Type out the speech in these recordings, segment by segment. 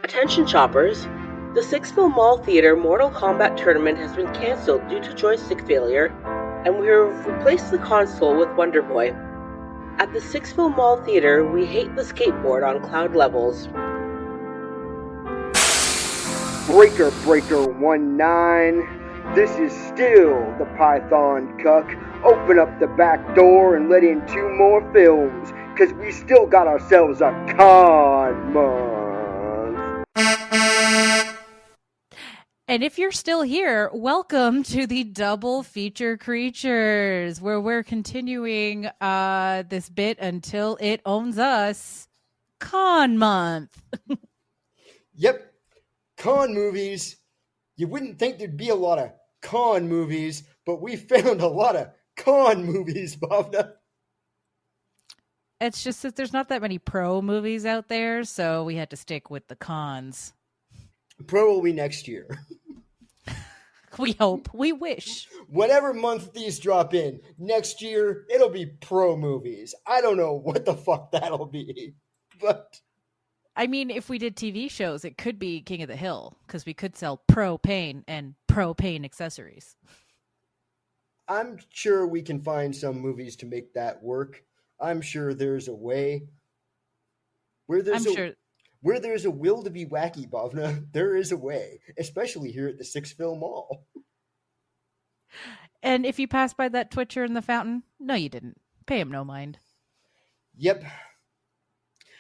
Attention shoppers, the Sixville Mall Theater Mortal Kombat tournament has been cancelled due to joystick failure, and we have replaced the console with Wonder Boy. At the Sixville Mall Theater, we hate the skateboard on cloud levels. Breaker 19, this is still the Python Cuck. Open up the back door and let in 2 more films, cause we still got ourselves a con month. And if you're still here, welcome to the Double Feature Creatures, where we're continuing this bit until it owns us. Con month. Yep. Con movies. You wouldn't think there'd be a lot of con movies, but we found a lot of con movies, Bhavna. It's just that there's not that many pro movies out there, so we had to stick with the cons. Pro will be next year. We hope. We wish. Whatever month these drop in, next year, it'll be pro movies. I don't know what the fuck that'll be, but... I mean, if we did TV shows, it could be King of the Hill, because we could sell propane and propane accessories. I'm sure we can find some movies to make that work. I'm sure there's a way. Where there's a will to be wacky, Bhavna, there is a way, especially here at the Sixville Mall. And if you pass by that Twitcher in the fountain, no, you didn't. Pay him no mind. Yep.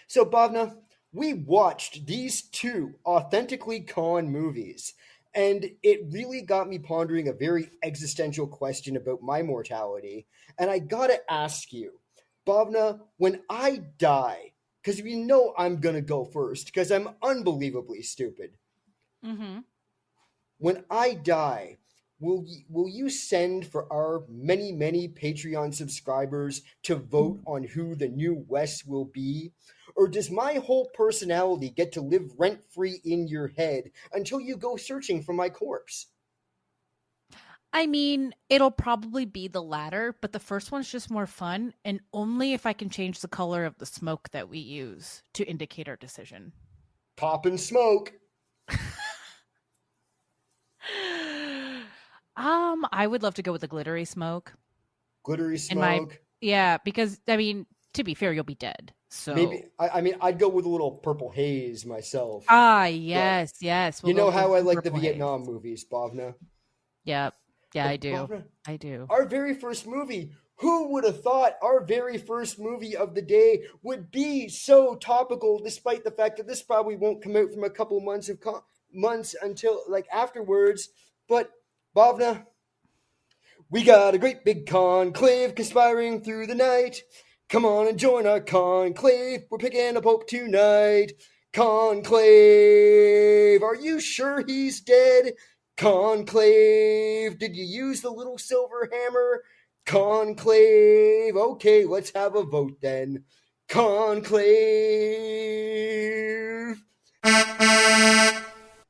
So, Bhavna, we watched these 2 authentically con movies, and it really got me pondering a very existential question about my mortality. And I gotta ask you, Bhavna, when I die, because you know I'm going to go first, because I'm unbelievably stupid. Mm-hmm. When I die, will you send for our many, many Patreon subscribers to vote on who the new Wes will be? Or does my whole personality get to live rent-free in your head until you go searching for my corpse? I mean, it'll probably be the latter, but the first one's just more fun, and only if I can change the color of the smoke that we use to indicate our decision. Pop and smoke. I would love to go with the glittery smoke. Glittery smoke? Yeah, because, I mean, to be fair, you'll be dead. So maybe, I'd go with a little purple haze myself. Yes. We'll you know how I like the haze. Vietnam movies, Bhavna? Yep. Yeah, I do. Bhavna, I do. Our very first movie. Who would have thought our very first movie of the day would be so topical, despite the fact that this probably won't come out from a couple months until like afterwards. But Bhavna, we got a great big conclave conspiring through the night. Come on and join our conclave. We're picking a pope tonight. Conclave, are you sure he's dead? Conclave, did you use the little silver hammer? Conclave, okay, let's have a vote then. Conclave.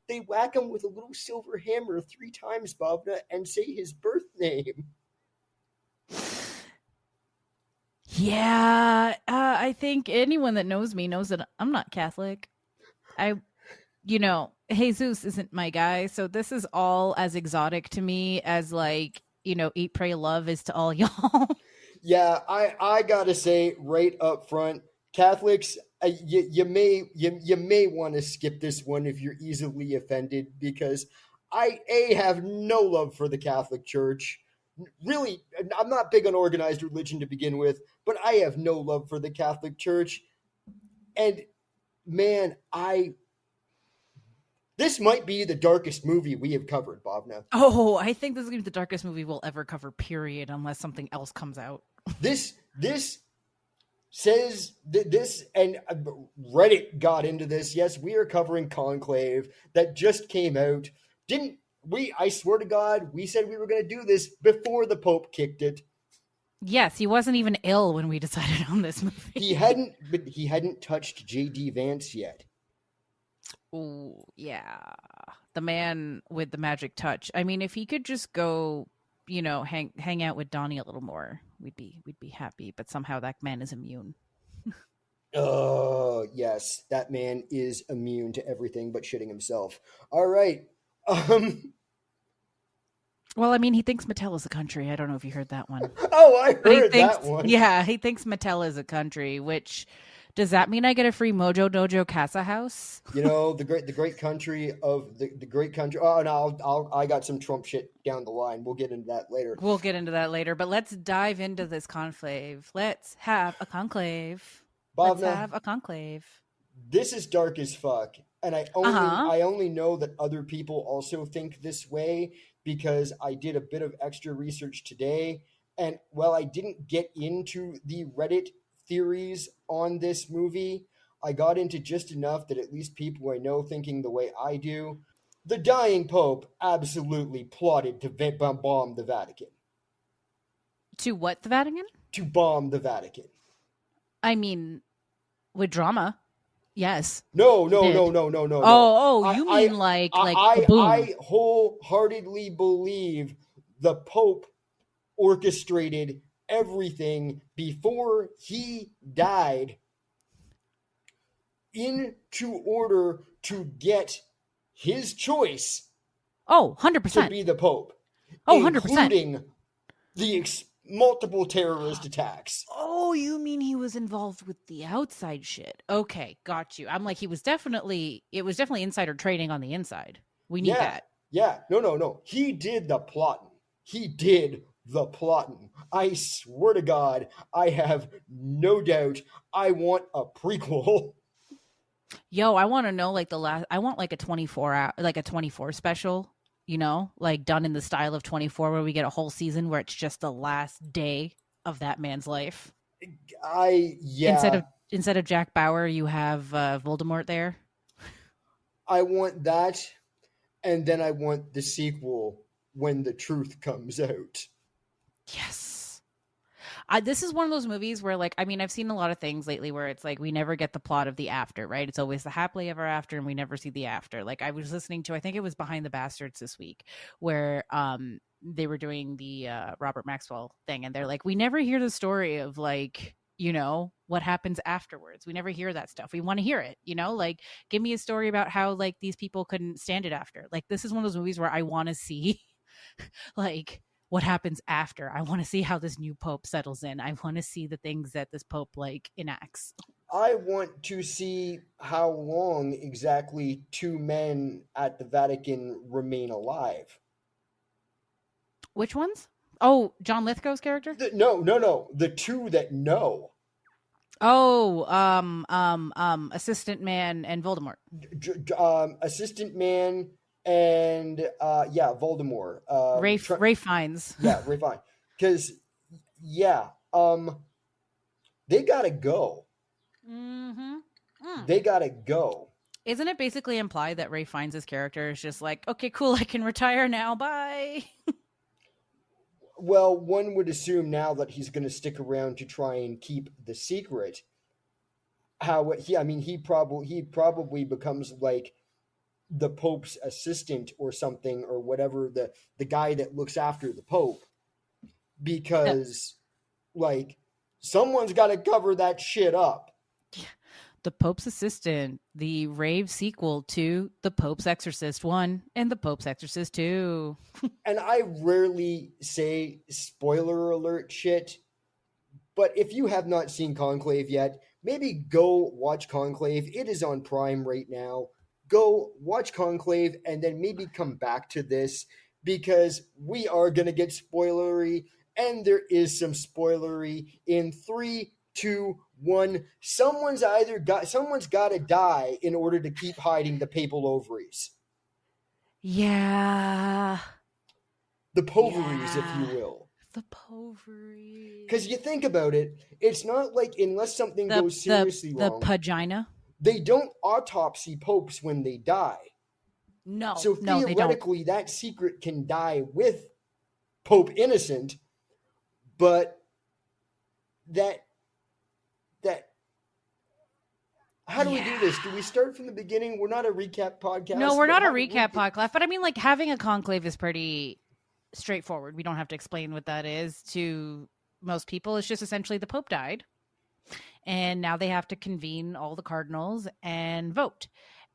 They whack him with a little silver hammer 3 times, Bhavna, and say his birth name. Yeah, I think anyone that knows me knows that I'm not Catholic. Jesus isn't my guy, so this is all as exotic to me as like, Eat, Pray, Love is to all y'all. Yeah, I gotta say right up front, Catholics, you may want to skip this one if you're easily offended, because I have no love for the Catholic Church. Really, I'm not big on organized religion to begin with, but I have no love for the Catholic Church. And man, this might be the darkest movie we have covered, Bhavna. Oh, I think this is going to be the darkest movie we'll ever cover, period, unless something else comes out. This says this, and Reddit got into this. Yes, we are covering Conclave that just came out. I swear to God, we said we were going to do this before the Pope kicked it. Yes, he wasn't even ill when we decided on this movie. He hadn't touched J.D. Vance yet. Oh, yeah. The man with the magic touch. I mean, if he could just go, hang out with Donnie a little more, we'd be happy. But somehow that man is immune. Oh, yes, that man is immune to everything but shitting himself. All right. Well, I mean, he thinks Mattel is a country. I don't know if you heard that one. Oh, I But he heard thinks, that one. yeah, he thinks Mattel is a country, which does that mean I get a free Mojo Dojo Casa house? You know, the great country of the great country. Oh, no, I got some Trump shit down the line. We'll get into that later. We'll get into that later, but let's dive into this conclave. Let's have a conclave. Let's Bhavna, have a conclave. this is dark as fuck, and I only know that other people also think this way because I did a bit of extra research today, and while I didn't get into the Reddit theories on this movie, I got into just enough that at least people I know thinking the way I do. The dying Pope absolutely plotted to bomb the Vatican. To what, the Vatican? To bomb the Vatican. I mean, with drama, yes. No. Oh, you mean like I wholeheartedly believe the Pope orchestrated everything before he died into order to get his choice 100%. to be the Pope. 100%. Including the multiple terrorist attacks. Oh, you mean he was involved with the outside shit? Okay, got you. I'm like, it was definitely insider trading on the inside. We need that. Yeah, no. He did the plotting. I swear to God, I have no doubt I want a prequel. Yo, I want to know I want like a 24 hour, like a 24 special, you know, like done in the style of 24 where we get a whole season where it's just the last day of that man's life. Instead of Jack Bauer, you have Voldemort there. I want that, and then I want the sequel when the truth comes out. Yes. This is one of those movies where, like, I mean, I've seen a lot of things lately where it's like we never get the plot of the after, right? It's always the happily ever after, and we never see the after. Like, I was listening to, I think it was Behind the Bastards this week, where they were doing the Robert Maxwell thing, and they're like, we never hear the story of, like, you know, what happens afterwards. We never hear that stuff. We want to hear it, you know, like, give me a story about how, like, these people couldn't stand it after. Like, this is one of those movies where I want to see, like, what happens after. I want to see how this new Pope settles in. I want to see the things that this Pope, like, enacts. I want to see how long exactly two men at the Vatican remain alive. Which ones? Oh, John Lithgow's character? No. The two that know. Oh, Assistant Man and Voldemort. Assistant Man and Voldemort. Ray Fiennes. Yeah, Ray Fiennes. Because they gotta go. Mm-hmm. They gotta go. Isn't it basically implied that Ray Fiennes' character is just like, okay, cool, I can retire now, bye? Well, one would assume now that he's going to stick around to try and keep the secret. He probably becomes like the Pope's assistant or something, or whatever, the guy that looks after the Pope, because like someone's got to cover that shit up. The Pope's Assistant, the rave sequel to The Pope's Exorcist 1 and The Pope's Exorcist 2. And I rarely say spoiler alert shit, but if you have not seen Conclave yet, maybe go watch Conclave. It is on Prime right now. Go watch Conclave and then maybe come back to this, because we are going to get spoilery, and there is some spoilery in 3, 2, 1. Someone's got to die in order to keep hiding the papal ovaries. Yeah. The povaries, if you will. The povaries. Because you think about it, it's not like, unless something goes seriously wrong. The pagina? They don't autopsy popes when they die. No. So theoretically, that secret can die with Pope Innocent, but that how do we do this? Do we start from the beginning? We're not a recap podcast. No, we're not a recap podcast. But I mean, like, having a conclave is pretty straightforward. We don't have to explain what that is to most people. It's just essentially the Pope died. and now they have to convene all the cardinals and vote.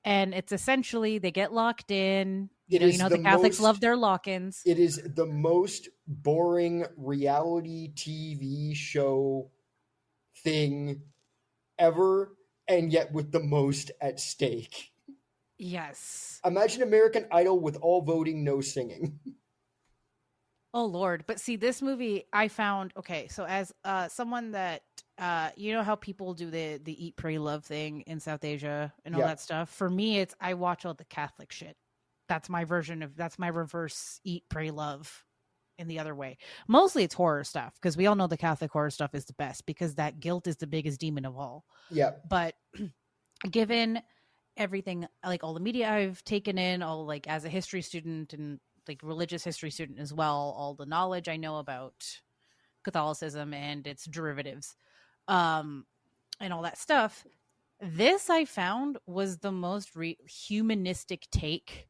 And it's essentially they get locked in. You know how the Catholics love their lock-ins. It is the most boring reality TV show thing ever, and yet with the most at stake. Yes. Imagine American Idol with all voting, no singing. Oh Lord. But see, this movie I found, okay, so as someone that you know how people do the eat, pray, love thing in South Asia and all that stuff. For me, it's I watch all the Catholic shit. That's my reverse eat, pray, love in the other way. Mostly it's horror stuff because we all know the Catholic horror stuff is the best because that guilt is the biggest demon of all. Yeah. But given everything, like all the media I've taken in, all like as a history student and like religious history student as well, all the knowledge I know about Catholicism and its derivatives, and all that stuff, this I found was the most humanistic take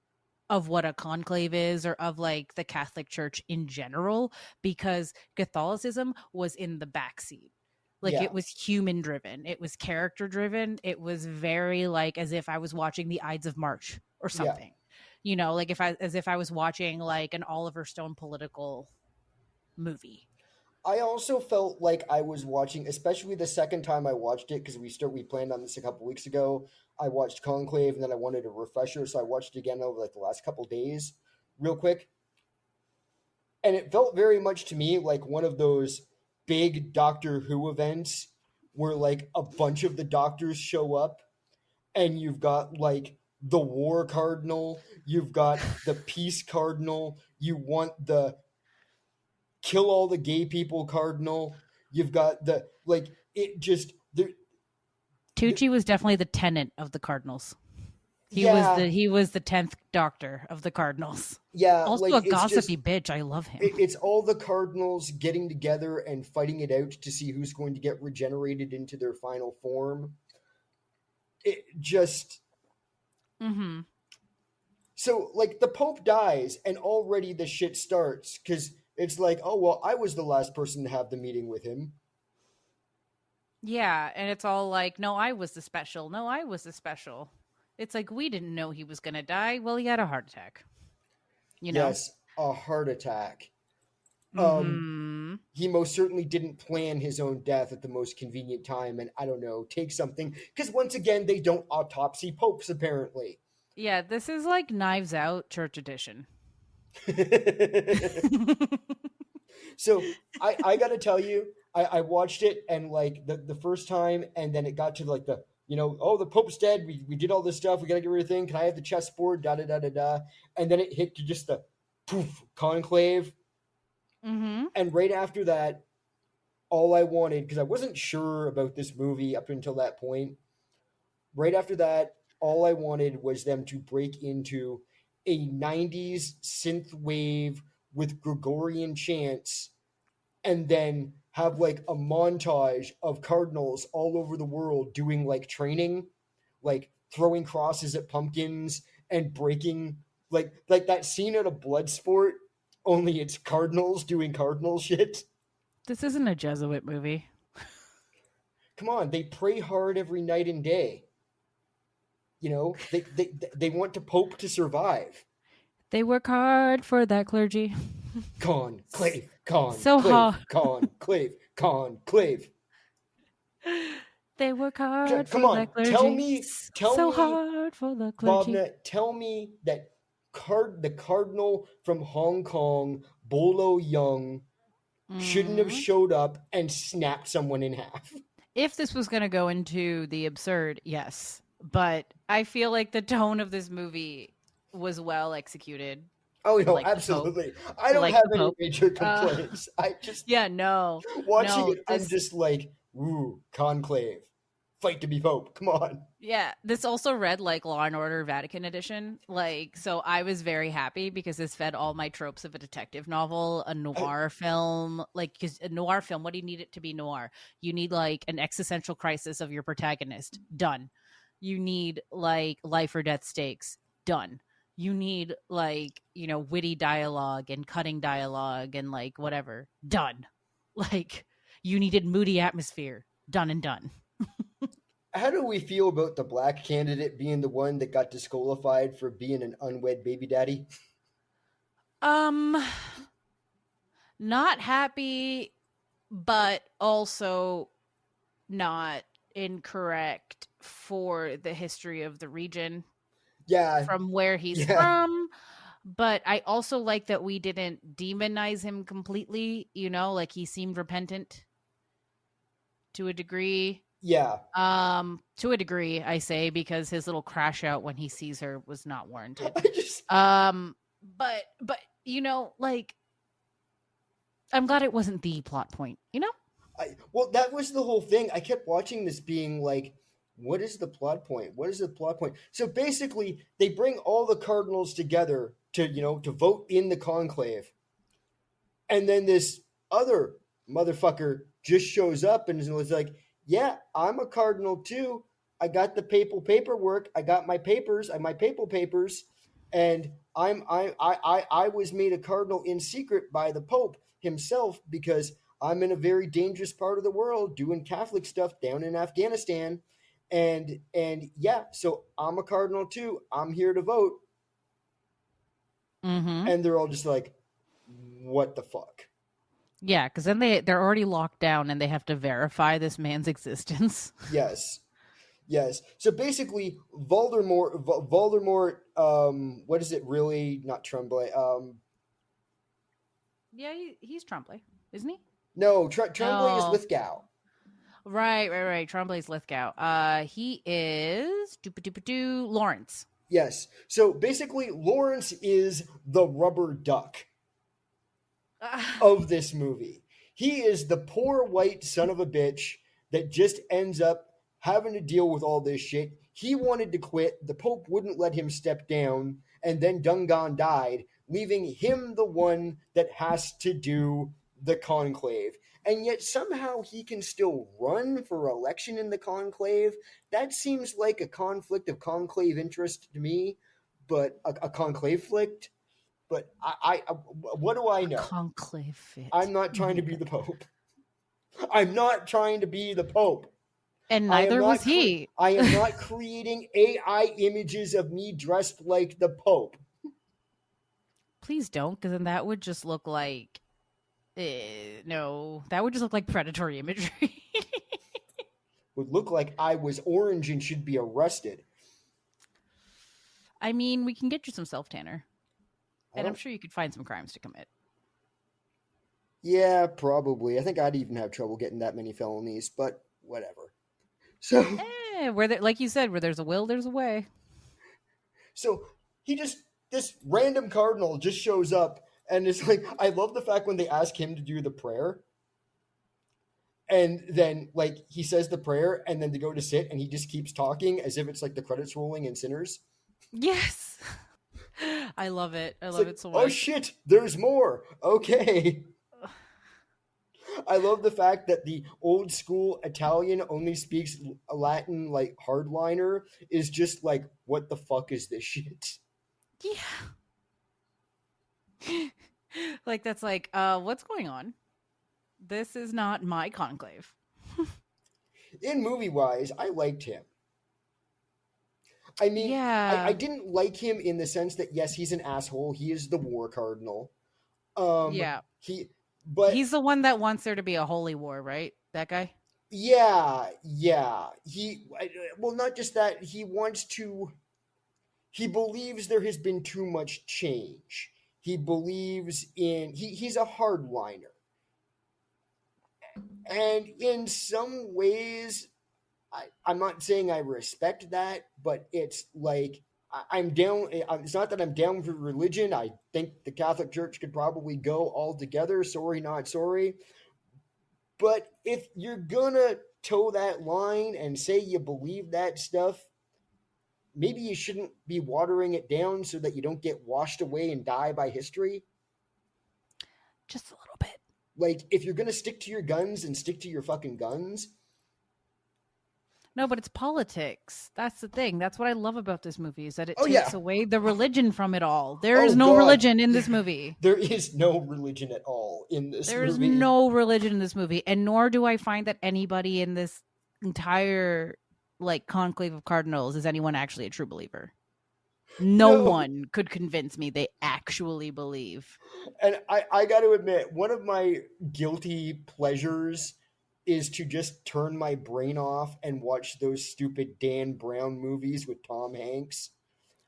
of what a conclave is, or of like the Catholic Church in general, because Catholicism was in the backseat. Like it was human driven, it was character driven, it was very like as if I was watching the Ides of March or something. You know, like as if I was watching like an Oliver Stone political movie. I also felt like I was watching, especially the second time I watched it, because we planned on this a couple weeks ago. I watched Conclave, and then I wanted a refresher, so I watched it again over like the last couple days, real quick. And it felt very much to me like one of those big Doctor Who events where like a bunch of the doctors show up, and you've got like the War Cardinal, you've got the Peace Cardinal, you want the kill all the gay people Cardinal, you've got the like it just Tucci was definitely the tenant of the Cardinals. He was the 10th Doctor of the Cardinals. Yeah, also like, a gossipy bitch. I love him. It's all the Cardinals getting together and fighting it out to see who's going to get regenerated into their final form. It just So like the Pope dies and already the shit starts because it's like, oh well, I was the last person to have the meeting with him. Yeah, and it's all like, no, I was the special. No, I was the special. It's like, we didn't know he was going to die. Well, he had a heart attack. You know? Yes, a heart attack. He most certainly didn't plan his own death at the most convenient time and, I don't know, take something. Because once again, they don't autopsy popes, apparently. Yeah, this is like Knives Out Church Edition. So, I got to tell you, I watched it and like the first time, and then it got to like the, oh, the Pope's dead. We did all this stuff. We got to get rid of everything. Can I have the chessboard? Da da da da da. And then it hit to just the poof, conclave. And right after that, all I wanted, because I wasn't sure about this movie up until that point, right after that, all I wanted was them to break into a 90s synth wave with Gregorian chants and then have like a montage of cardinals all over the world doing like training, like throwing crosses at pumpkins and breaking like that scene at a Bloodsport, only it's cardinals doing cardinal shit. This isn't a Jesuit movie. Come on, they pray hard every night and day. They want the Pope to survive. They work hard for that clergy. Conclave. So hard. Conclave. Conclave. They work hard Come for on, that clergy. tell so me, hard for the clergy. Bhavna, tell me that the cardinal from Hong Kong, Bolo Young, shouldn't have showed up and snapped someone in half. If this was going to go into the absurd, yes. But I feel like the tone of this movie was well executed. Oh, no, like absolutely. I don't have any major complaints. I just... Yeah, no. Watching it, I'm just like, ooh, conclave. Fight to be Pope. Come on. Yeah, this also read like Law and Order Vatican edition. Like, so I was very happy because this fed all my tropes of a detective novel, a noir film. Like, because a noir film, what do you need it to be noir? You need like an existential crisis of your protagonist. Done. You need like life or death stakes. Done. You need like, witty dialogue and cutting dialogue and like whatever. Done. Like, you needed moody atmosphere. Done and done. How do we feel about the black candidate being the one that got disqualified for being an unwed baby daddy? Um, not happy, but also not incorrect for the history of the region Yeah, from where he's yeah, from. But I also like that we didn't demonize him completely, like he seemed repentant to a degree. yeah. To a degree, I say, because his little crash out when he sees her was not warranted. I just, But like, I'm glad it wasn't the plot point, well, that was the whole thing. I kept watching this being like, what is the plot point? What is the plot point? So basically, they bring all the cardinals together to vote in the conclave. And then this other motherfucker just shows up and was like, yeah, I'm a cardinal too. I got the papal paperwork. I got my papers, my papal papers, and I was made a cardinal in secret by the Pope himself because I'm in a very dangerous part of the world doing Catholic stuff down in Afghanistan. And yeah, so I'm a cardinal too. I'm here to vote. Mm-hmm. And they're all just like, what the fuck? Yeah, because then they're already locked down and they have to verify this man's existence. Yes. Yes. So basically, Voldemort, what is it really? Not Tremblay. Yeah, he's Tremblay, isn't he? No, Tremblay is No. Lithgow. Right. Tremblay's Lithgow. He is Lawrence. Yes. So basically, Lawrence is the rubber duck of this movie. He is the poor white son of a bitch that just ends up having to deal with all this shit. He wanted to quit. The Pope wouldn't let him step down, and then Dungan died, leaving him the one that has to do the conclave. And yet somehow he can still run for election in the conclave. That seems like a conflict of conclave interest to me, but a conclave flict. But I what do I know? Conclave fit. I'm not trying to be the Pope. I'm not trying to be the Pope. And neither was he. I am not creating AI images of me dressed like the Pope. Please don't, because then that would just look like no, that would just look like predatory imagery. Would look like I was orange and should be arrested. I mean, we can get you some self-tanner. And I'm sure you could find some crimes to commit. Yeah, probably. I think I'd even have trouble getting that many felonies, but whatever. So, like you said, where there's a will, there's a way. So this random cardinal just shows up and it's like, I love the fact when they ask him to do the prayer. And then, like, he says the prayer and then they go to sit and he just keeps talking as if it's like the credits rolling in Sinners. Yes. I love it. I love it so much. Oh shit, there's more. Okay. I love the fact that the old school Italian only speaks Latin like hardliner is just like, what the fuck is this shit? Yeah. Like that's like, what's going on? This is not my conclave. In movie wise, I liked him. I mean, yeah. I didn't like him in the sense that yes, he's an asshole. He is the war cardinal. Yeah. But he's the one that wants there to be a holy war, right? That guy? Yeah. Well, not just that. He believes there has been too much change. He believes he's a hardliner. And in some ways, I'm not saying I respect that, but it's like, I'm down. It's not that I'm down for religion. I think the Catholic Church could probably go all together. Sorry, not sorry. But if you're gonna toe that line and say you believe that stuff, maybe you shouldn't be watering it down so that you don't get washed away and die by history. Just a little bit. Like, if you're gonna stick to your guns and stick to your fucking guns. No, but it's politics. That's the thing. That's what I love about this movie is that it takes away the religion from it all. There is no religion in this movie. There is no religion at all in this movie. There is no religion in this movie. And nor do I find that anybody in this entire like conclave of cardinals is anyone actually a true believer. No one could convince me they actually believe. And I got to admit, one of my guilty pleasures is to just turn my brain off and watch those stupid Dan Brown movies with Tom Hanks.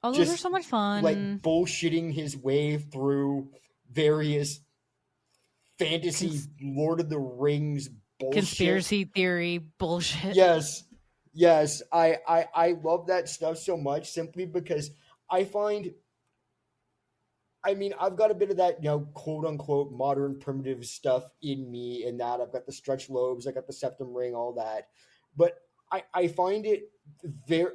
Oh, those are Just so much fun. like bullshitting his way through various fantasy Lord of the Rings bullshit. Conspiracy theory bullshit. Yes. I love that stuff so much simply because I find, I mean, I've got a bit of that, quote unquote modern primitive stuff in me, in that I've got the stretch lobes, I got the septum ring, all that. But I find it very,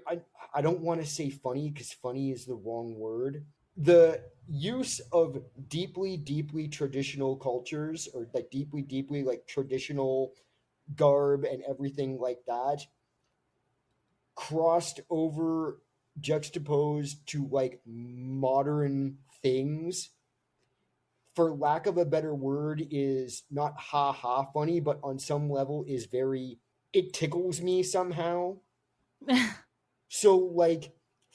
I don't want to say funny because funny is the wrong word. The use of deeply, deeply traditional cultures, or like deeply, deeply like traditional garb and everything like that, crossed over, juxtaposed to like modern things, for lack of a better word, is not ha ha funny, but on some level is very, it tickles me somehow. So like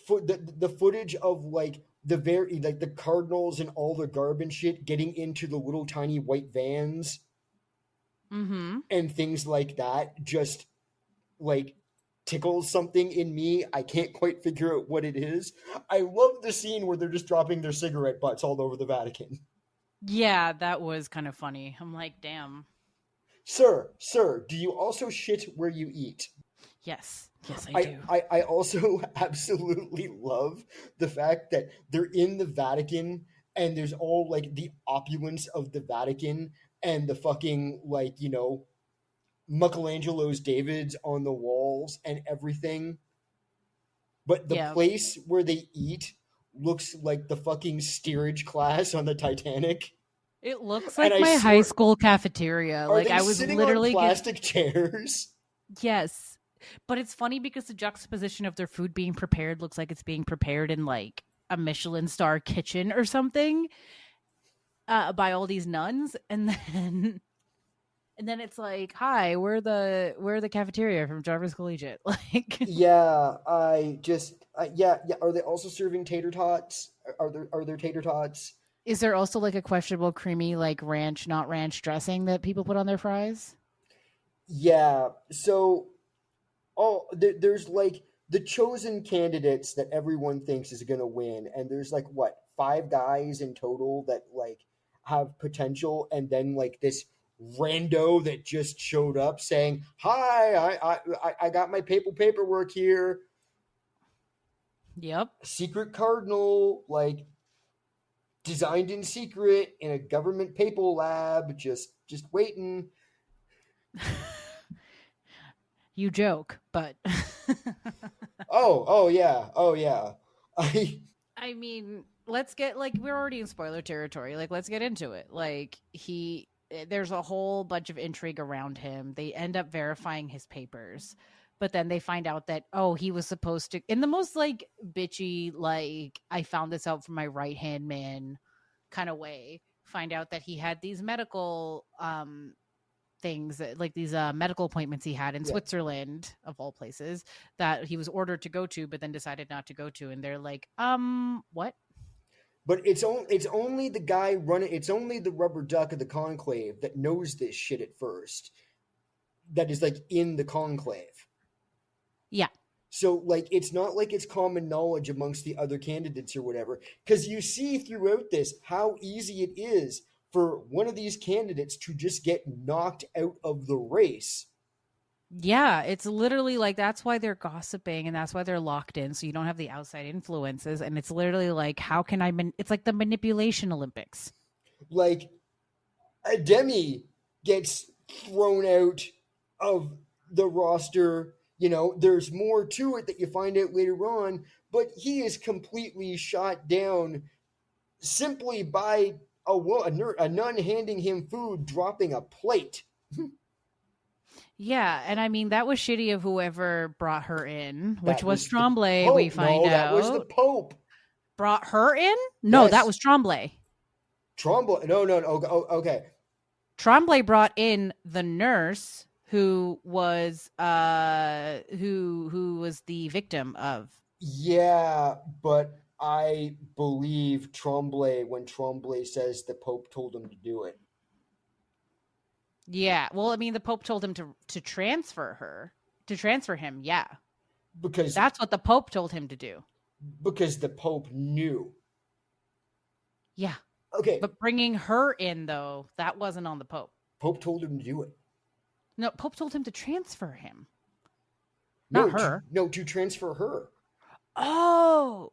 the footage of like the cardinals and all the garb and shit getting into the little tiny white vans and things like that just like tickles something in me. I can't quite figure out what it is. I love the scene where they're just dropping their cigarette butts all over the Vatican. Yeah, that was kind of funny. I'm like, damn. Sir, do you also shit where you eat? Yes, I do. I also absolutely love the fact that they're in the Vatican and there's all like the opulence of the Vatican and the fucking like, Michelangelo's Davids on the walls and everything. But the place where they eat looks like the fucking steerage class on the Titanic. It looks like my high school cafeteria. Are like they I was sitting literally on plastic chairs? Yes. But it's funny because the juxtaposition of their food being prepared looks like it's being prepared in like a Michelin star kitchen or something by all these nuns, and then it's like, hi, we're the cafeteria from Jarvis Collegiate. Like, yeah, yeah. Are they also serving tater tots? Are there tater tots? Is there also like a questionable creamy like ranch, not ranch dressing that people put on their fries? Yeah. So, there's like the chosen candidates that everyone thinks is going to win, and there's like what, 5 guys in total that like have potential, and then like this rando that just showed up saying, "Hi, I got my papal paperwork here." Yep. Secret cardinal, like designed in secret in a government papal lab, just waiting. You joke, but oh yeah. I mean, let's get like, we're already in spoiler territory. Like, let's get into it. Like, there's a whole bunch of intrigue around him. They end up verifying his papers, but then they find out that, oh, he was supposed to, in the most like bitchy, like, I found this out from my right hand man kind of way, find out that he had these medical things, like these medical appointments he had in Switzerland, of all places, that he was ordered to go to, but then decided not to go to. And they're like, what? But it's only the guy running. It's only the rubber duck of the conclave that knows this shit at first. That is like in the conclave. Yeah. So like, it's not like it's common knowledge amongst the other candidates or whatever. Because you see throughout this how easy it is for one of these candidates to just get knocked out of the race. Yeah, it's literally like, that's why they're gossiping and that's why they're locked in, so you don't have the outside influences. And it's literally like, how can it's like the manipulation Olympics. Like, a Demi gets thrown out of the roster. There's more to it that you find out later on, but he is completely shot down simply by a nun handing him food, dropping a plate. Yeah, and I mean, that was shitty of whoever brought her in, which was Tremblay, we find out. That was the Pope. Brought her in? No, yes. That was Tremblay. Tremblay? No. Oh, okay. Tremblay brought in the nurse who was who was the victim of. Yeah, but I believe Tremblay when Tremblay says the Pope told him to do it. Yeah. Well, I mean, the Pope told him to transfer him. Yeah. Because That's what the Pope told him to do. because the Pope knew. Yeah. Okay, But bringing her in, though, that wasn't on the Pope. Pope told him to do it. No, Pope told him to transfer him. No, Not her. to transfer her. Oh.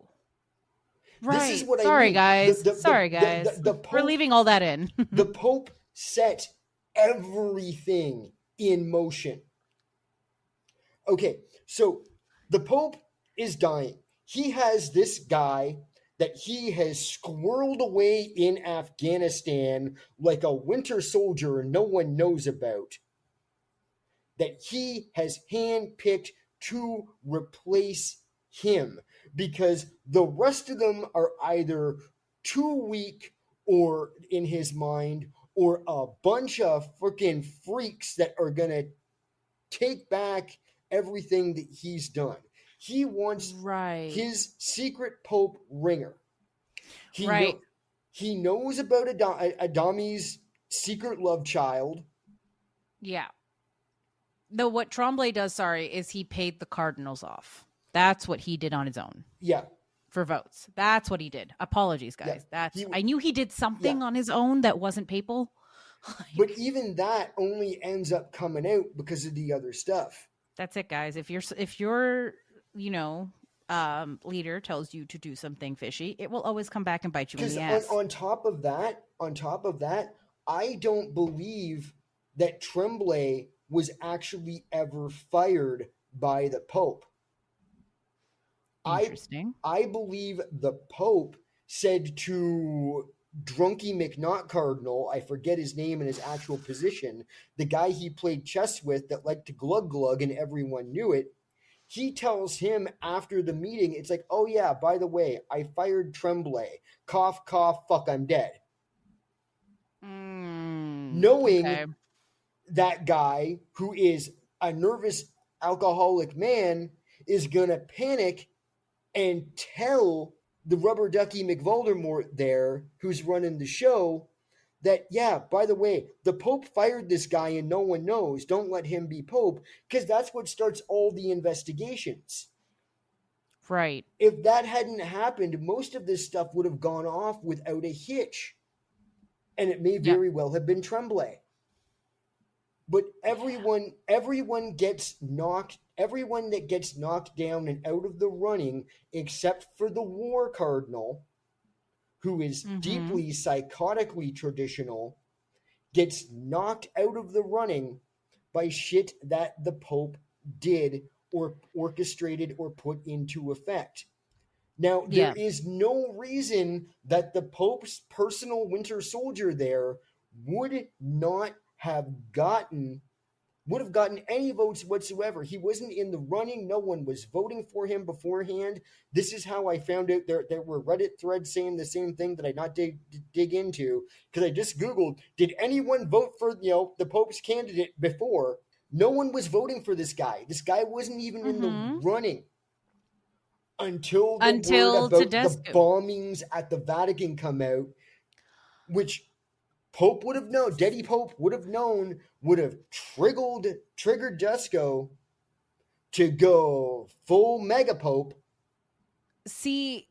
Right. This is what Sorry, I mean. guys. The guys. Pope, We're leaving all that in. the Pope set everything in motion. Okay, so the Pope is dying. He has this guy that he has squirreled away in Afghanistan like a winter soldier no one knows about, that he has handpicked to replace him, because the rest of them are either too weak or in his mind, or a bunch of freaking freaks that are going to take back everything that he's done. He wants his secret Pope ringer. He knows about Adami's secret love child. Yeah. Though what Tremblay does, is he paid the cardinals off. That's what he did on his own. Yeah. For votes. That's what he did. Apologies, guys. Yeah. I knew he did something on his own that wasn't papal. But even that only ends up coming out because of the other stuff. That's it, guys. If your leader tells you to do something fishy, it will always come back and bite you in the ass. On top of that, I don't believe that Tremblay was actually ever fired by the Pope. Interesting. I believe the Pope said to Drunky McNaught Cardinal, I forget his name and his actual position, the guy he played chess with that liked to glug glug and everyone knew it. He tells him after the meeting, it's like, oh yeah, by the way, I fired Tremblay. Cough, cough, fuck, I'm dead. Knowing that guy, who is a nervous alcoholic man, is going to panic and tell the rubber ducky McVoldemort there, who's running the show, that, yeah, by the way, the Pope fired this guy and no one knows. Don't let him be Pope, because that's what starts all the investigations. Right. If that hadn't happened, most of this stuff would have gone off without a hitch. And it may very well have been Tremblay. But everyone gets knocked, everyone that gets knocked down and out of the running, except for the War Cardinal, who is deeply psychotically traditional, gets knocked out of the running by shit that the Pope did or orchestrated or put into effect. Now, there is no reason that the Pope's personal winter soldier there would have gotten any votes whatsoever. He wasn't in the running. No one was voting for him beforehand. This is how I found out there were Reddit threads saying the same thing that I not dig into, because I just Googled, did anyone vote for the Pope's candidate before? No one was voting for this guy. This guy wasn't even in the running until word about the bombings at the Vatican come out, which Pope would have known, Daddy Pope would have known, would have triggered Desco to go full mega Pope. See,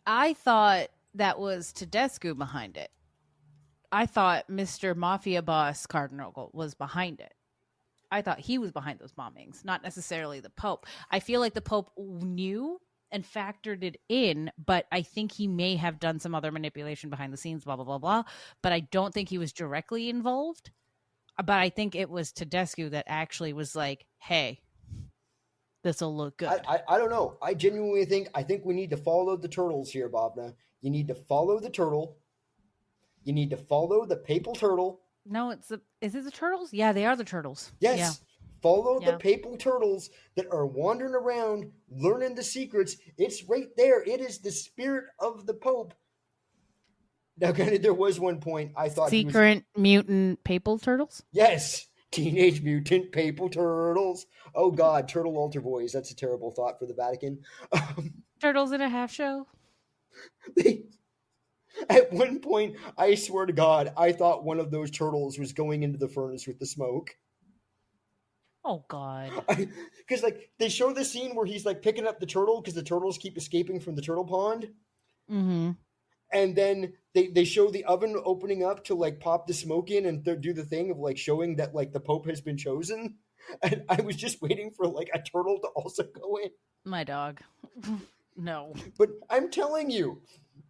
I thought that was Tedesco behind it. I thought Mr. Mafia Boss Cardinal was behind it. I thought he was behind those bombings, not necessarily the Pope. I feel like the Pope knew and factored it in, but I think he may have done some other manipulation behind the scenes, blah, blah, blah, blah. But I don't think he was directly involved. But I think it was Tedesco that actually was like, hey, this will look good. I don't know. I genuinely think we need to follow the turtles here, Bhavna. You need to follow the turtle. You need to follow the papal turtle. No, is it the turtles? Yeah, they are the turtles. Yes. Yeah. Follow the papal turtles that are wandering around, learning the secrets. It's right there. It is the spirit of the Pope. Now, granted, there was one point I thought secret mutant papal turtles. Yes, Teenage Mutant Paper Turtles. Oh God, turtle altar boys. That's a terrible thought for the Vatican. Turtles in a Half Show. At one point, I swear to God, I thought one of those turtles was going into the furnace with the smoke. Oh God. Because like they show the scene where he's like picking up the turtle because the turtles keep escaping from the turtle pond. Mm-hmm. And then they show the oven opening up to like pop the smoke in and do the thing of like showing that like the Pope has been chosen. And I was just waiting for like a turtle to also go in. My dog. No. But I'm telling you,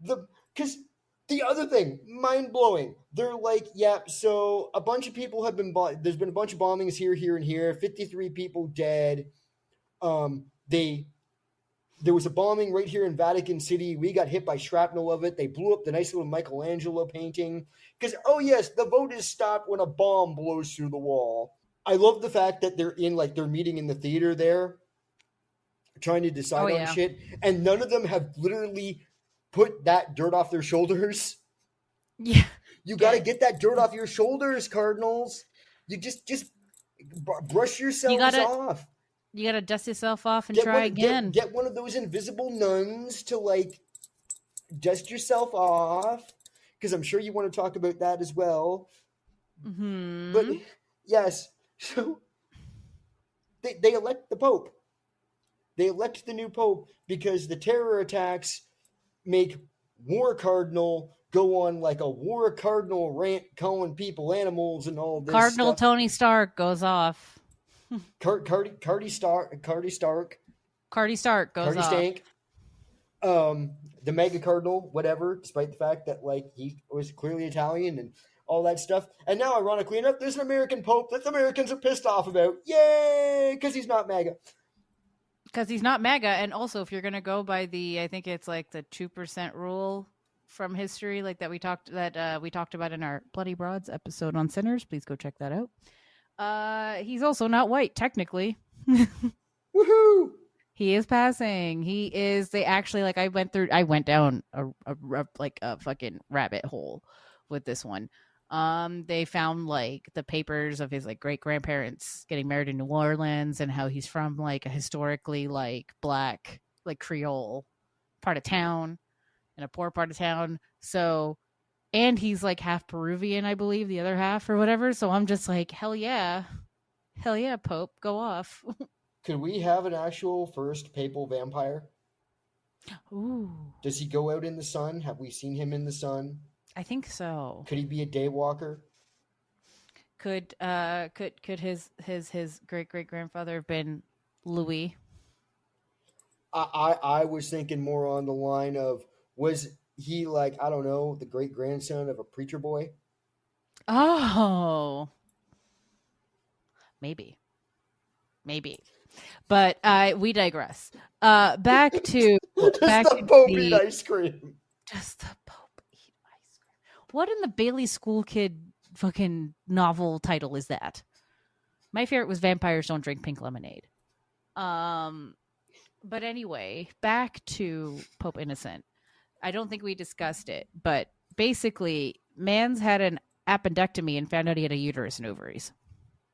because the other thing, mind blowing. They're like, yeah, so a bunch of people have been there's been a bunch of bombings here, and here. 53 people dead. There was a bombing right here in Vatican City. We got hit by shrapnel of it. They blew up the nice little Michelangelo painting. Because, oh yes, the vote is stopped when a bomb blows through the wall. I love the fact that they're meeting in the theater there, trying to decide on shit. And none of them have literally put that dirt off their shoulders. Yeah. You got to get that dirt off your shoulders, Cardinals. You just brush yourselves off. You gotta dust yourself off and try again. Get one of those invisible nuns to like dust yourself off, because I'm sure you want to talk about that as well. Mm-hmm. But yes, so they elect the Pope. They elect the new Pope because the terror attacks make War Cardinal go on like a War Cardinal rant, calling people animals and all this Cardinal stuff. Tony Stark goes off. Cardi Stark goes off. Stank. The Mega Cardinal, whatever, despite the fact that like he was clearly Italian and all that stuff. And now, ironically enough, there's an American Pope that the Americans are pissed off about. Yay! Because he's not MAGA. Because he's not MAGA, and also if you're gonna go by I think it's like the 2% rule from history, like we talked about in our Bloody Broads episode on sinners. Please go check that out. He's also not white, technically. Woohoo! He is passing. He is. They actually like. I went down a fucking rabbit hole with this one. They found like the papers of his like great grandparents getting married in New Orleans and how he's from like a historically like black like Creole part of town and a poor part of town. So. And he's like half Peruvian, I believe, the other half or whatever. So I'm just like, hell yeah, Pope, go off. Could we have an actual first papal vampire? Ooh. Does he go out in the sun? Have we seen him in the sun? I think so. Could he be a daywalker? Could his great great grandfather have been Louis? I was thinking more on the line of, was he like, I don't know, the great grandson of a preacher boy? Oh, maybe. But we digress. Back to the Pope eat ice cream. Does the Pope eat ice cream? What in the Bailey School Kid fucking novel title is that? My favorite was Vampires Don't Drink Pink Lemonade. But anyway, back to Pope Innocent. I don't think we discussed it, but basically, man's had an appendectomy and found out he had a uterus and ovaries.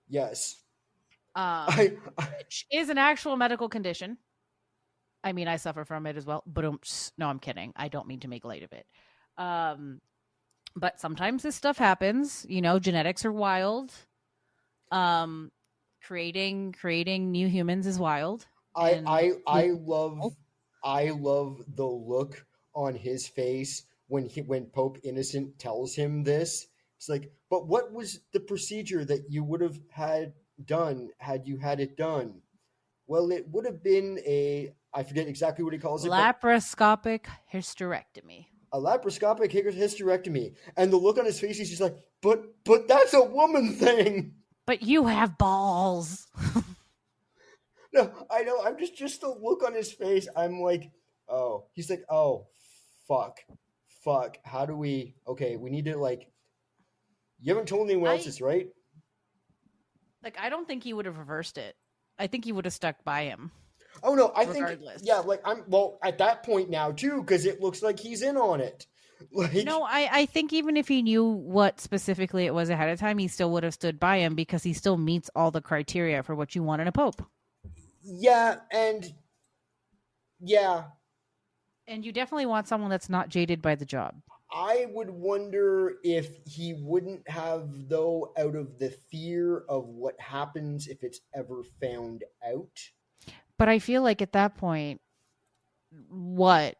Yes. Which is an actual medical condition. I mean, I suffer from it as well, but no, I'm kidding. I don't mean to make light of it. But sometimes this stuff happens. You know, genetics are wild. Creating new humans is wild. I love the look on his face when Pope Innocent tells him this. It's like, but what was the procedure that you would have had done had you had it done? Well, it would have been I forget exactly what he calls it. Laparoscopic hysterectomy. A laparoscopic hysterectomy. And the look on his face, he's just like, but that's a woman thing. But you have balls. No, I know. I'm just the look on his face. I'm like, oh, he's like, oh, fuck. How do we, okay, we need to like, you haven't told anyone else this, right? Like, I don't think he would have reversed it. I think he would have stuck by him. Oh no, I think, yeah, like at that point now too, because it looks like he's in on it. Like, No, I think even if he knew what specifically it was ahead of time, he still would have stood by him because he still meets all the criteria for what you want in a pope. yeah, and yeah, And you definitely want someone that's not jaded by the job. I would wonder if he wouldn't have, though, out of the fear of what happens if it's ever found out. But I feel like at that point, what?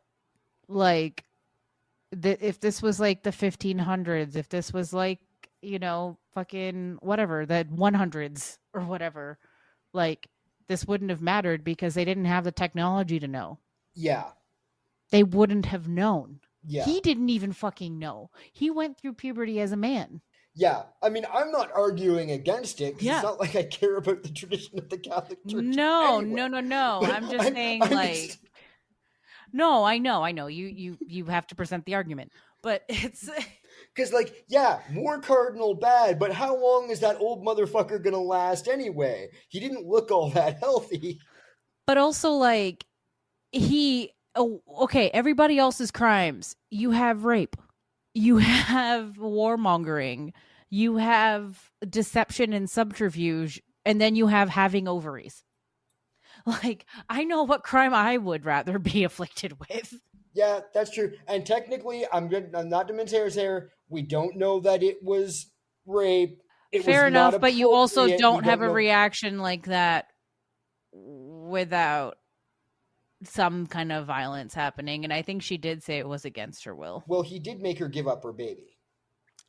Like, if this was like the 1500s, if this was like, fucking whatever, the 100s or whatever, like, this wouldn't have mattered because they didn't have the technology to know. Yeah. They wouldn't have known. Yeah. He didn't even fucking know. He went through puberty as a man. Yeah. I mean, I'm not arguing against it because Yeah. it's not like I care about the tradition of the Catholic Church. No, anyway. no. But I'm just saying, no, I know. You have to present the argument, but it's because, like, yeah, more cardinal bad, but how long is that old motherfucker gonna last anyway? He didn't look all that healthy. But also, like, okay, everybody else's crimes. You have rape, you have warmongering, you have deception and subterfuge, and then you have having ovaries. Like, I know what crime I would rather be afflicted with. Yeah, that's true. And technically, I'm not to mince hairs here. We don't know that it was rape. Fair enough, but you also don't have a know. reaction like that without some kind of violence happening. And I think she did say it was against her will. Well, he did make her give up her baby.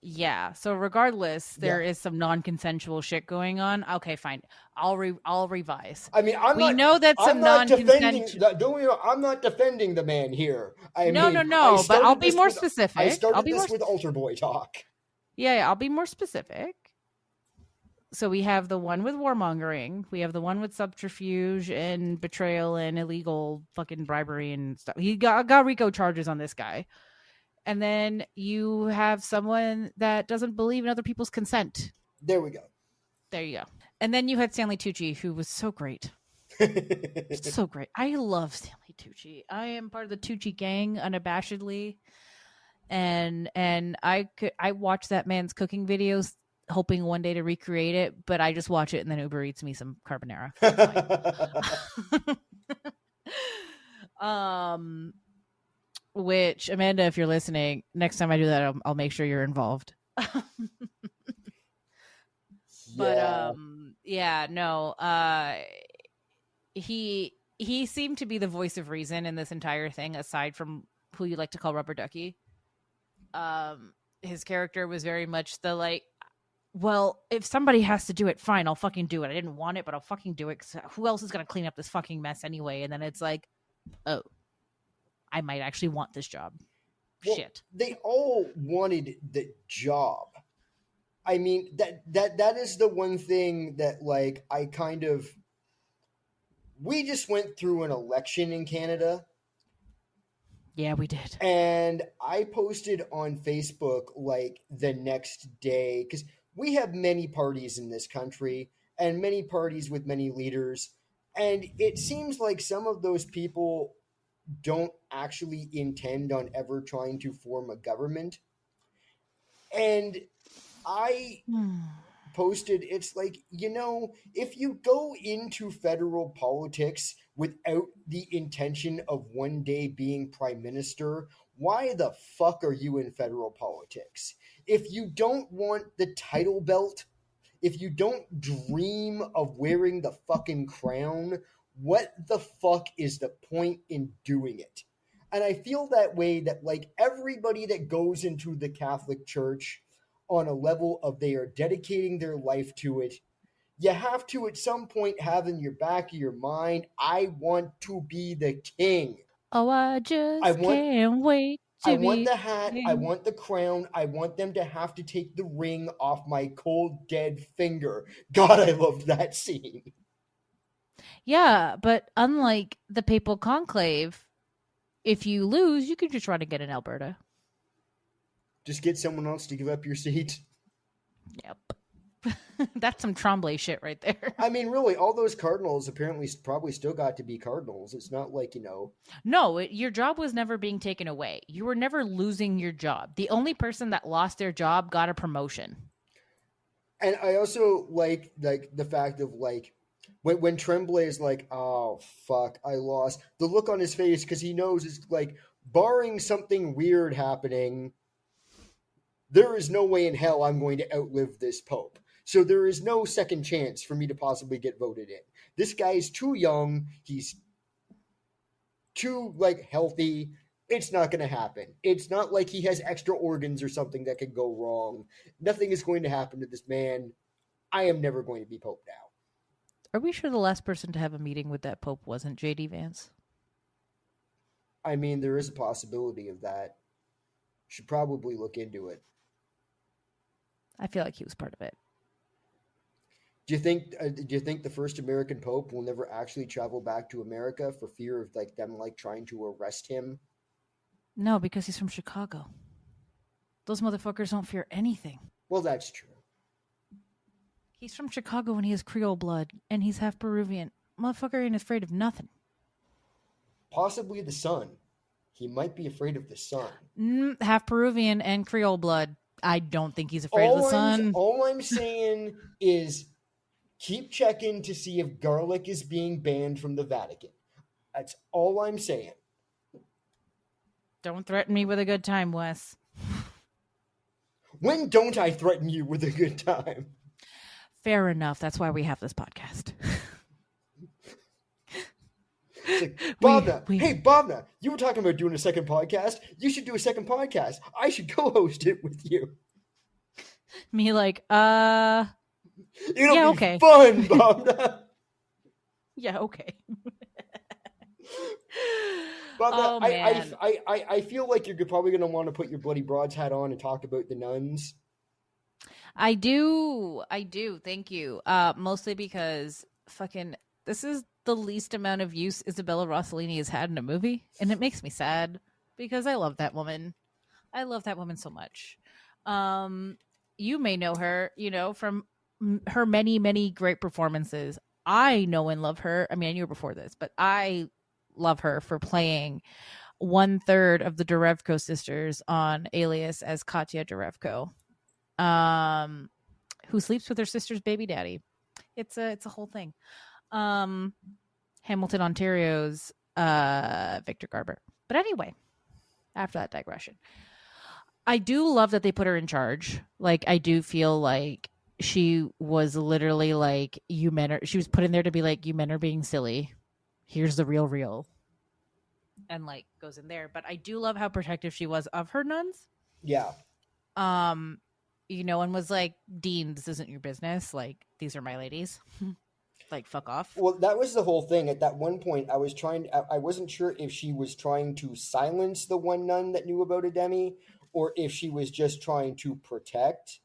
Yeah. So regardless, there is some non-consensual shit going on. Okay, fine. I'll revise. I mean, we know that some non-consensual. I'm not defending the man here. No. But I'll be more specific. I started this with altar boy talk. Yeah, I'll be more specific. So we have the one with warmongering. We have the one with subterfuge and betrayal and illegal fucking bribery and stuff. He got RICO charges on this guy. And then you have someone that doesn't believe in other people's consent. There we go. There you go. And then you had Stanley Tucci, who was so great. So great. I love Stanley Tucci. I am part of the Tucci gang unabashedly. And I watch that man's cooking videos hoping one day to recreate it, but I just watch it and then Uber Eats me some carbonara. Which, Amanda, if you're listening, next time I do that, I'll make sure you're involved. But he seemed to be the voice of reason in this entire thing, aside from who you like to call Rubber Ducky. His character was very much the like, well, if somebody has to do it, fine, I'll fucking do it. I didn't want it, but I'll fucking do it. 'Cause who else is gonna clean up this fucking mess anyway? And then it's like, oh, I might actually want this job. Well, shit. They all wanted the job. I mean, that is the one thing that, like, we just went through an election in Canada. Yeah, we did. And I posted on Facebook, like, the next day, because we have many parties in this country and many parties with many leaders. And it seems like some of those people don't actually intend on ever trying to form a government. And I posted, it's like, if you go into federal politics without the intention of one day being prime minister, why the fuck are you in federal politics? If you don't want the title belt, if you don't dream of wearing the fucking crown, what the fuck is the point in doing it? And I feel that way, that, like, everybody that goes into the Catholic Church on a level of they are dedicating their life to it, you have to at some point have in your back of your mind, I want to be the king. Oh, I can't wait. I want the hat. I want the crown. I want them to have to take the ring off my cold, dead finger. God, I loved that scene. Yeah, but unlike the papal conclave, if you lose, you can just run again in Alberta. Just get someone else to give up your seat. Yep. That's some Tremblay shit right there. I mean, really, all those cardinals apparently probably still got to be cardinals. It's not like, No, your job was never being taken away. You were never losing your job. The only person that lost their job got a promotion. And I also like the fact of like when Tremblay is like, oh fuck, I lost. The look on his face, because he knows it's like, barring something weird happening, there is no way in hell I'm going to outlive this Pope. So there is no second chance for me to possibly get voted in. This guy's too young. He's too like healthy. It's not going to happen. It's not like he has extra organs or something that could go wrong. Nothing is going to happen to this man. I am never going to be Pope now. Are we sure the last person to have a meeting with that Pope wasn't J.D. Vance? I mean, there is a possibility of that. Should probably look into it. I feel like he was part of it. Do you think the first American Pope will never actually travel back to America for fear of like them like trying to arrest him? No, because he's from Chicago. Those motherfuckers don't fear anything. Well, that's true. He's from Chicago and he has Creole blood, and he's half Peruvian. Motherfucker ain't afraid of nothing. Possibly the sun. He might be afraid of the sun. Half Peruvian and Creole blood. I don't think he's afraid of the sun. All I'm saying is keep checking to see if garlic is being banned from the Vatican. That's all I'm saying. Don't threaten me with a good time, Wes. When don't I threaten you with a good time? Fair enough. That's why we have this podcast. Like, Bhavna, hey, Bhavna, you were talking about doing a second podcast. You should do a second podcast. I should co-host it with you. Me like, It'll yeah, be okay. fun, Bhavna. Yeah, okay. Bhavna, man. I feel like you're probably going to want to put your bloody broads hat on and talk about the nuns. I do. Thank you. Mostly because fucking this is the least amount of use Isabella Rossellini has had in a movie, and it makes me sad because I love that woman. I love that woman so much. You may know her, from her many, many great performances. I know and love her. I mean, I knew her before this, but I love her for playing 1/3 of the Derevko sisters on Alias as Katya Derevko, who sleeps with her sister's baby daddy. It's a whole thing. Hamilton, Ontario's Victor Garber. But anyway, after that digression, I do love that they put her in charge. Like, I do feel like she was literally like, she was put in there to be like, you men are being silly. Here's the real. And like goes in there. But I do love how protective she was of her nuns. Yeah. And was like, Dean, this isn't your business. Like, these are my ladies. Like, fuck off. Well, that was the whole thing. At that one point, I wasn't sure if she was trying to silence the one nun that knew about Ademi, or if she was just trying to protect.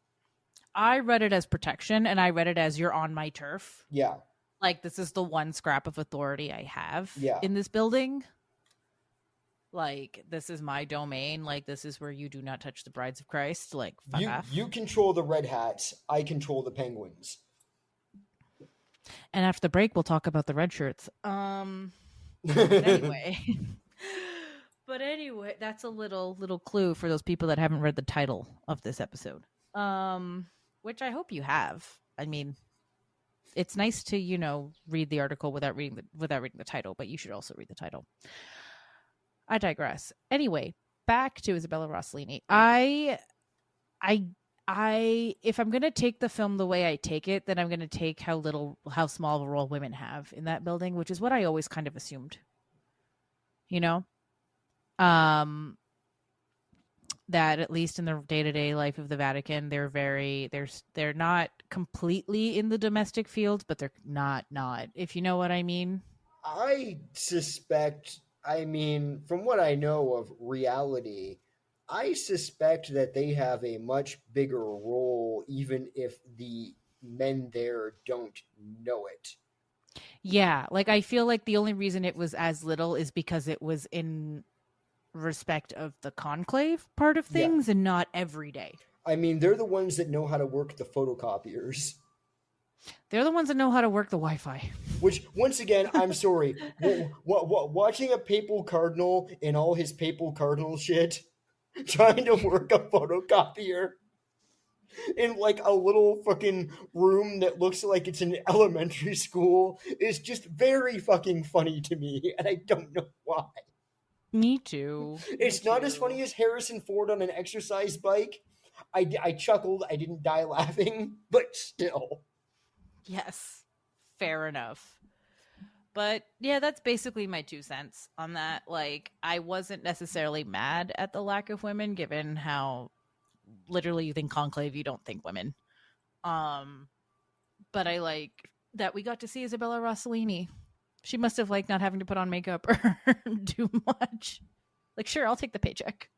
I read it as protection, and I read it as, you're on my turf. Yeah. Like, this is the one scrap of authority I have Yeah. in this building. Like, this is my domain. Like, this is where you do not touch the brides of Christ. Like, fuck off. You control the red hats. I control the penguins. And after the break, we'll talk about the red shirts. Anyway. But anyway, that's a little clue for those people that haven't read the title of this episode. Which I hope you have. I mean, it's nice to, read the article without reading the title, but you should also read the title. I digress. Anyway, back to Isabella Rossellini. If I'm going to take the film the way I take it, then I'm going to take how small of a role women have in that building, which is what I always kind of assumed. That at least in the day-to-day life of the Vatican, they're not completely in the domestic field, but they're not, if you know what I mean. I suspect, from what I know of reality, I suspect that they have a much bigger role, even if the men there don't know it. Yeah, like I feel like the only reason it was as little is because it was in respect of the conclave part of things and not every day. I mean, they're the ones that know how to work the photocopiers. They're the ones that know how to work the Wi-Fi. Which, once again, I'm sorry. Watching a papal cardinal in all his papal cardinal shit, trying to work a photocopier in like a little fucking room that looks like it's an elementary school is just very fucking funny to me, and I don't know why. Me too. It's not as funny as Harrison Ford on an exercise bike. I chuckled. I didn't die laughing, but still. Yes, fair enough. But yeah, that's basically my 2 cents on that. Like, I wasn't necessarily mad at the lack of women, given how literally you think Conclave, you don't think women. But I like that we got to see Isabella Rossellini. She must have liked not having to put on makeup or do much. Like, sure, I'll take the paycheck.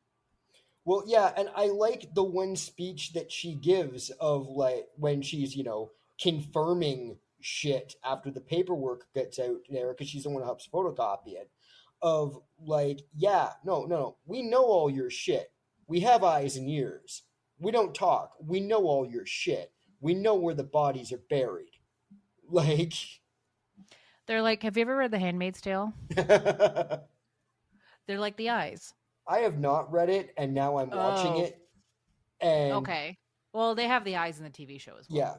Well, yeah, and I like the one speech that she gives of like when she's, confirming shit after the paperwork gets out there because she's the one who helps photocopy it. Of like, yeah, no, we know all your shit. We have eyes and ears. We don't talk. We know all your shit. We know where the bodies are buried. Like, They're like, have you ever read The Handmaid's Tale? I They're like the eyes. have not read it, and now I'm watching it. And Okay. Well, they have the eyes in the TV show as well. yeah.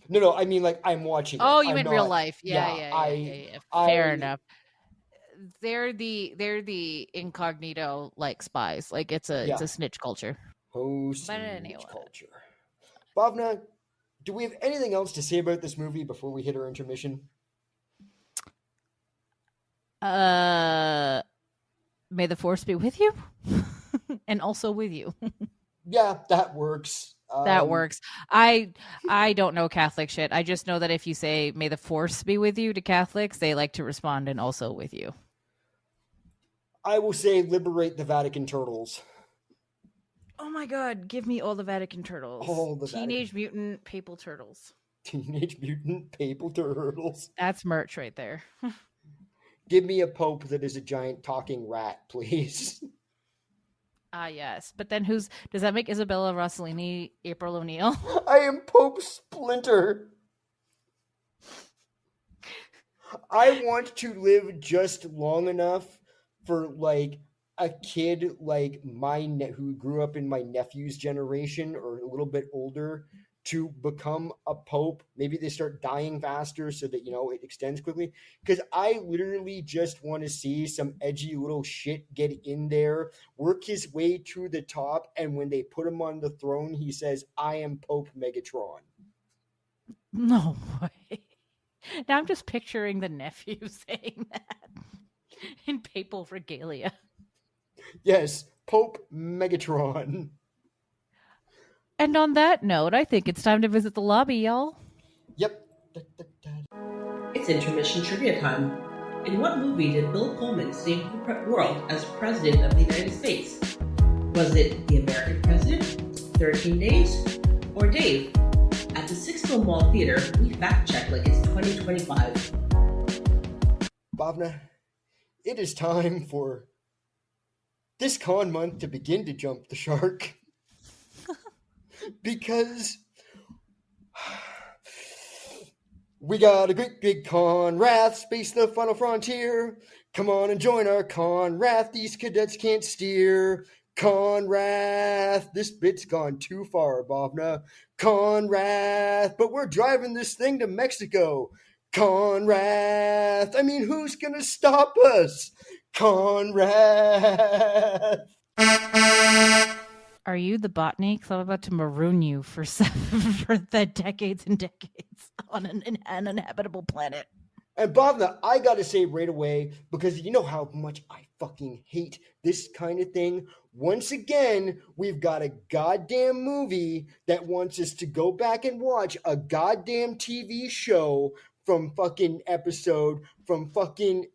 No, I mean, like, I'm watching it. Oh, you I'm meant not, real life. Yeah. Fair enough. They're the incognito like spies. Like it's a snitch culture. Post But anyway. culture. Bhavna, do we have anything else to say about this movie before we hit our intermission? May the force be with you, and also with you. Yeah, that works. That works. I don't know Catholic shit. I just know that if you say "May the force be with you" to Catholics, they like to respond "and also with you." I will say liberate the Vatican turtles. Oh my god, give me all the Vatican turtles. All the Teenage Mutant Papal Turtles. Teenage Mutant Papal Turtles. That's merch right there. Give me a pope that is a giant talking rat, please. Ah, yes. But then does that make Isabella Rossellini April O'Neil? I am Pope Splinter. I want to live just long enough for like a kid like who grew up in my nephew's generation or a little bit older to become a pope. Maybe they start dying faster so that it extends quickly, because I literally just want to see some edgy little shit get in there, work his way to the top, and when they put him on the throne he says, "I am Pope Megatron." No way. Now I'm just picturing the nephew saying that in papal regalia. Yes, Pope Megatron. And on that note, I think it's time to visit the lobby, y'all. Yep. It's intermission trivia time. In what movie did Bill Pullman save the world as President of the United States? Was it The American President, 13 Days, or Dave? At the Sixville Mall Theater, we fact-check like it's 2025. Bhavna, it is time for this con month to begin to jump the shark. Because we got a great big con wrath, space the final frontier. Come on and join our con wrath, these cadets can't steer. Con wrath, this bit's gone too far, Bhavna. Con wrath, but we're driving this thing to Mexico. Con wrath, I mean, who's gonna stop us? Con wrath. Are you the botany? Because I'm about to maroon you for the decades and decades on an uninhabitable planet. And Bhavna, I gotta say right away, because you know how much I fucking hate this kind of thing. Once again, we've got a goddamn movie that wants us to go back and watch a goddamn TV show from fucking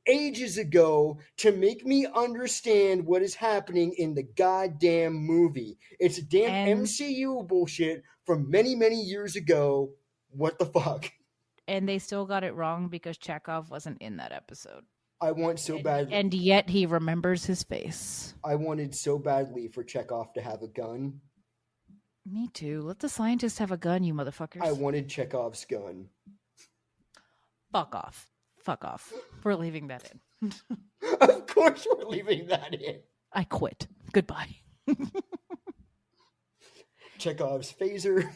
ages ago to make me understand what is happening in the goddamn movie. It's a damn MCU bullshit from many, many years ago. What the fuck? And they still got it wrong because Chekhov wasn't in that episode. I want so badly. And yet he remembers his face. I wanted so badly for Chekhov to have a gun. Me too. Let the scientists have a gun, you motherfuckers. I wanted Chekhov's gun. Fuck off. Fuck off. We're leaving that in. Of course we're leaving that in. I quit. Goodbye. Chekhov's phaser.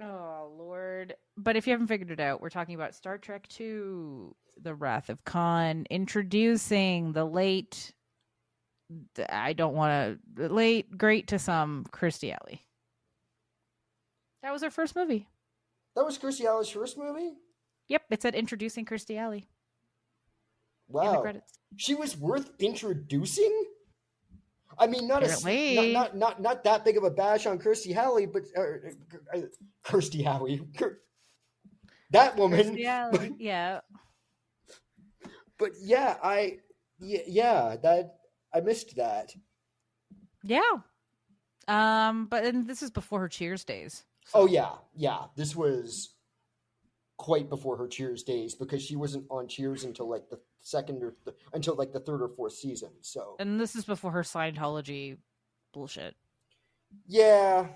Oh, Lord. But if you haven't figured it out, we're talking about Star Trek II, The Wrath of Khan, introducing the late, great to some, Kirstie Alley. That was her first movie. That was Kirstie Alley's first movie? Yep, it said introducing Kirstie Alley. Wow. In the credits. She was worth introducing? I mean, not that big of a bash on Kirstie Alley, but Kirstie Alley, that woman. Kirstie Alley, yeah. But yeah, I missed that. Yeah. But then this is before her Cheers days. So. Oh yeah. This was quite before her Cheers days because she wasn't on Cheers until like the the third or fourth season. So, and this is before her Scientology bullshit. Yeah.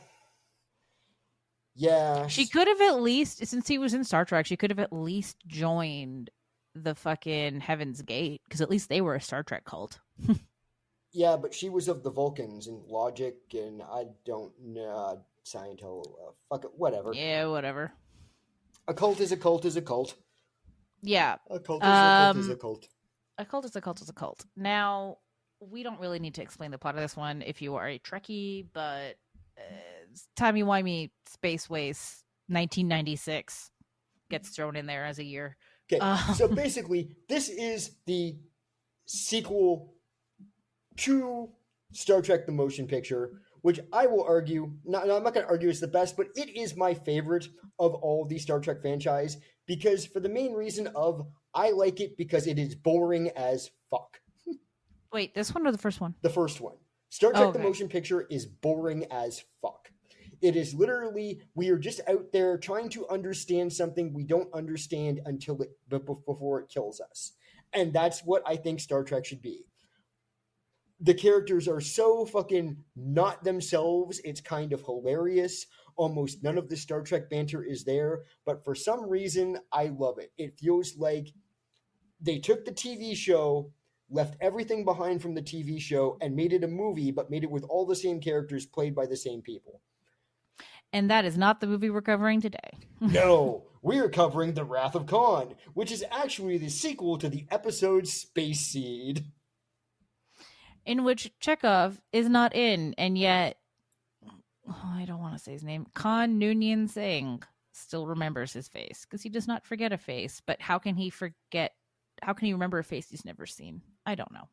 She could have at least, since he was in Star Trek, she could have at least joined the fucking Heaven's Gate because at least they were a Star Trek cult. Yeah, but she was of the Vulcans and Logic, and I don't know Scientology. Fuck it, whatever. Yeah, whatever. A cult is a cult is a cult. Yeah. A cult is a cult is a cult. A cult is a cult is a cult. Now, we don't really need to explain the plot of this one if you are a Trekkie, but timey-wimey Space Waste 1996 gets thrown in there as a year. Okay, so basically, this is the sequel to Star Trek the Motion Picture, which I will argue, I'm not going to argue it's the best, but it is my favorite of all the Star Trek franchise because for the main reason of I like it because it is boring as fuck. Wait, this one or the first one? The first one. Star Trek the Motion Picture is boring as fuck. It is literally, we are just out there trying to understand something we don't understand before it kills us. And that's what I think Star Trek should be. The characters are so fucking not themselves, it's kind of hilarious. Almost none of the Star Trek banter is there, but for some reason, I love it. It feels like they took the TV show, left everything behind from the TV show, and made it a movie, but made it with all the same characters played by the same people. And that is not the movie we're covering today. No, we are covering The Wrath of Khan, which is actually the sequel to the episode Space Seed. In which Chekhov is not in, and yet, I don't want to say his name, Khan Noonien Singh still remembers his face, because he does not forget a face, but how can he remember a face he's never seen? I don't know.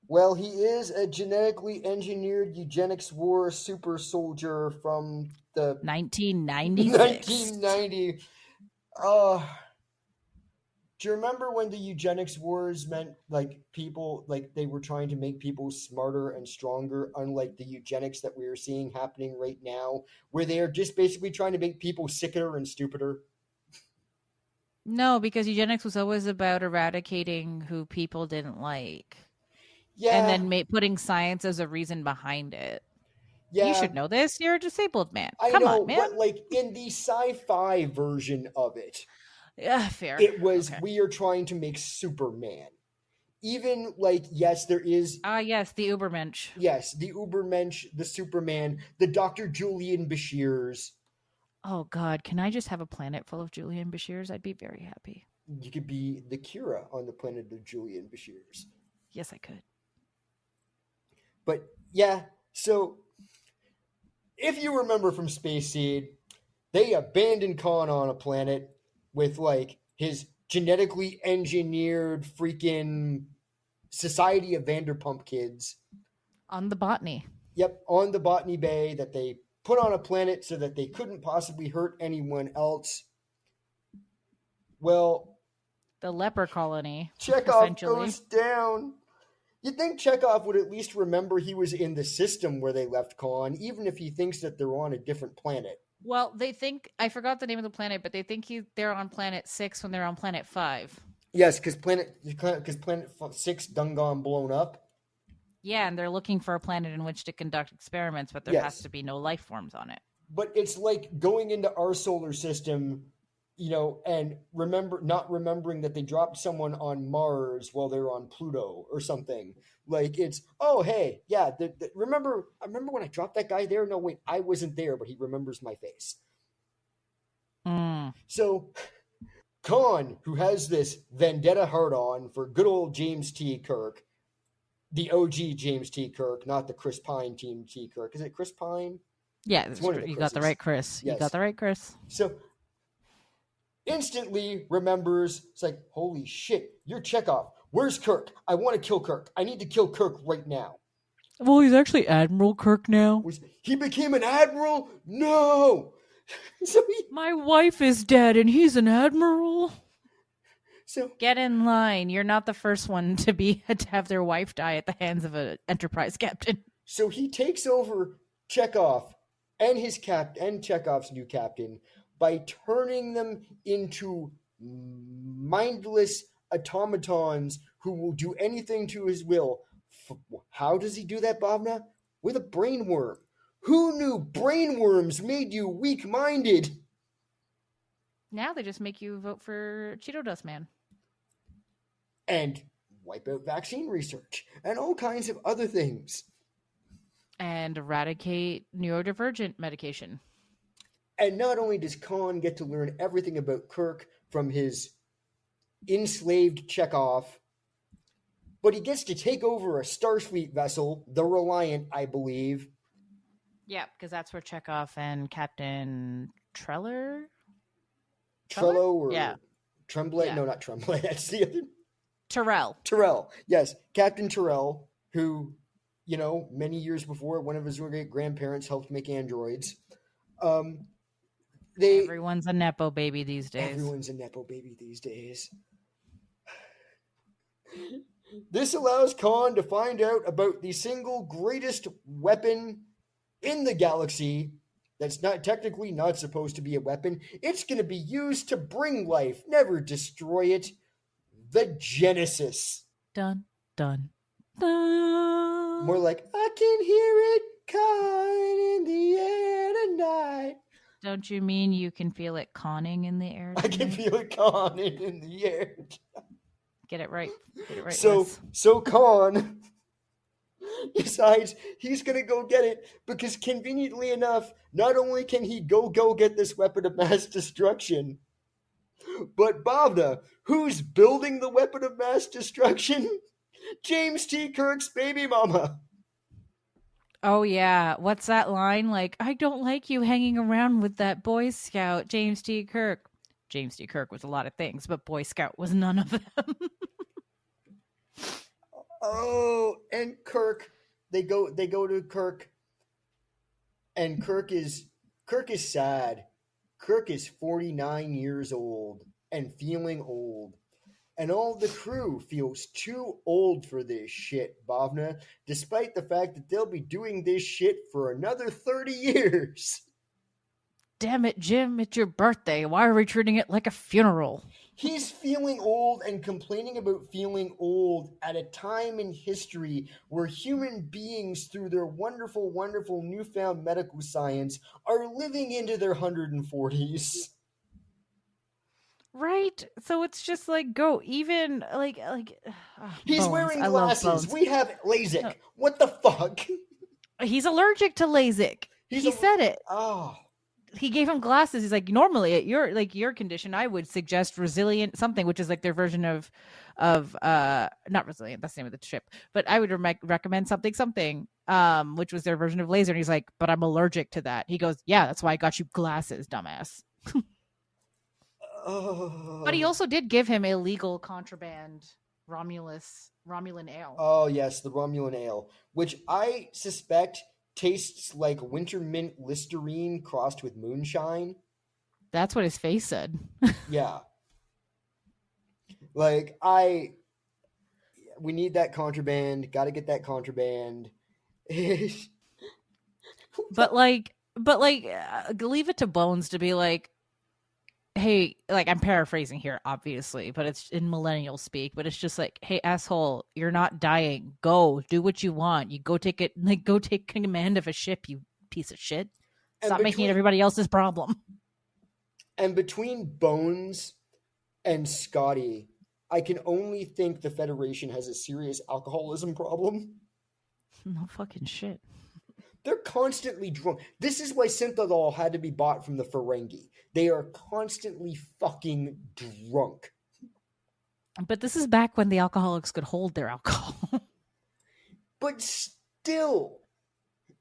Well, he is a genetically engineered eugenics war super soldier from the 1996. 1990. Do you remember when the eugenics wars meant like people, like they were trying to make people smarter and stronger, unlike the eugenics that we are seeing happening right now, where they are just basically trying to make people sicker and stupider? No, because eugenics was always about eradicating who people didn't like. Yeah. And then putting science as a reason behind it. Yeah. You should know this. You're a disabled man. Come on, man. But like in the sci-fi version of it, yeah, fair. It was, we are trying to make Superman. Even like, yes, there is. Yes, the Ubermensch. Yes, the Ubermensch, the Superman, the Dr. Julian Bashirs. Oh, God. Can I just have a planet full of Julian Bashirs? I'd be very happy. You could be the Kira on the planet of Julian Bashirs. Yes, I could. But yeah, so if you remember from Space Seed, they abandoned Khan on a planet with like his genetically engineered freaking Society of Vanderpump kids. On the Botany. Yep, on the Botany Bay that they put on a planet so that they couldn't possibly hurt anyone else. Well, the leper colony. Chekhov goes down. You'd think Chekhov would at least remember he was in the system where they left Khan, even if he thinks that they're on a different planet. Well, they think, I forgot the name of the planet, but they think they're on planet 6 when they're on planet 5. Yes, because planet 6 done gone blown up. Yeah, and they're looking for a planet in which to conduct experiments, but there has to be no life forms on it. But it's like going into our solar system, and not remembering that they dropped someone on Mars while they're on Pluto or something. Like it's, oh hey, yeah, I remember when I dropped that guy there. No, wait, I wasn't there, but he remembers my face. So Khan, who has this vendetta hard on for good old James T. Kirk, the OG James T. Kirk, not the Chris Pine team T. Kirk. Is it Chris Pine? Yeah, you got the right Chris. Yes. You got the right Chris. So instantly remembers, it's like, holy shit, you're Chekhov. Where's Kirk? I want to kill Kirk. I need to kill Kirk right now. Well, he's actually Admiral Kirk now. He became an admiral? No! My wife is dead and he's an admiral. So get in line. You're not the first one to have their wife die at the hands of an Enterprise captain. So he takes over Chekhov and Chekhov's new captain by turning them into mindless automatons who will do anything to his will. How does he do that, Bhavna? With a brain worm. Who knew brain worms made you weak-minded? Now they just make you vote for Cheeto Dust Man. And wipe out vaccine research and all kinds of other things. And eradicate neurodivergent medication. And not only does Khan get to learn everything about Kirk from his enslaved Chekhov, but he gets to take over a Starfleet vessel, the Reliant, I believe. Yeah, because that's where Chekhov and Captain Trello or yeah. Tremblay? Yeah. No, not Tremblay. That's the other. Terrell. Yes. Captain Terrell, who, many years before, one of his great-grandparents helped make androids. Everyone's a Nepo baby these days. This allows Khan to find out about the single greatest weapon in the galaxy that's technically not supposed to be a weapon. It's going to be used to bring life, never destroy it. The Genesis. Dun, dun, dun. More like, I can hear it calling in the air tonight. Don't you mean you can feel it conning in the air tonight? I can feel it conning in the air. Get it right. So Khan decides he's going to go get it because conveniently enough, not only can he go get this weapon of mass destruction, but Bhavna, who's building the weapon of mass destruction? James T. Kirk's baby mama. Oh, yeah. What's that line? Like, I don't like you hanging around with that Boy Scout, James T. Kirk. James T. Kirk was a lot of things, but Boy Scout was none of them. Oh, and Kirk, they go to Kirk, and Kirk is sad. Kirk is 49 years old and feeling old. And all the crew feels too old for this shit, Bhavna, despite the fact that they'll be doing this shit for another 30 years. Damn it, Jim, it's your birthday. Why are we treating it like a funeral? He's feeling old and complaining about feeling old at a time in history where human beings, through their wonderful, wonderful newfound medical science, are living into their 140s. Right? So it's just like, go, even like he's Bones. wearing glasses. We have LASIK. No. What the fuck? He's allergic to LASIK. He said it. Oh. He gave him glasses. He's like, normally at your condition, I would suggest Resilient something, which is like their version of not Resilient, that's the name of the ship, but I would recommend something, which was their version of laser. And he's like, but I'm allergic to that. He goes, yeah, that's why I got you glasses, dumbass. But he also did give him illegal contraband Romulan ale. Oh yes, the Romulan ale, which I suspect tastes like winter mint Listerine crossed with moonshine. That's what his face said. Yeah. Like we need that contraband. Got to get that contraband. but leave it to Bones to be like, hey, like I'm paraphrasing here, obviously, but it's in millennial speak, but it's just like, hey, asshole, you're not dying. Go do what you want. You go take it, like go take command of a ship, you piece of shit. And Stop making it everybody else's problem. between Bones and Scotty, I can only think the Federation has a serious alcoholism problem. No fucking shit. They're constantly drunk. This is why Synthadol had to be bought from the Ferengi. They are constantly fucking drunk. But this is back when the alcoholics could hold their alcohol. But still,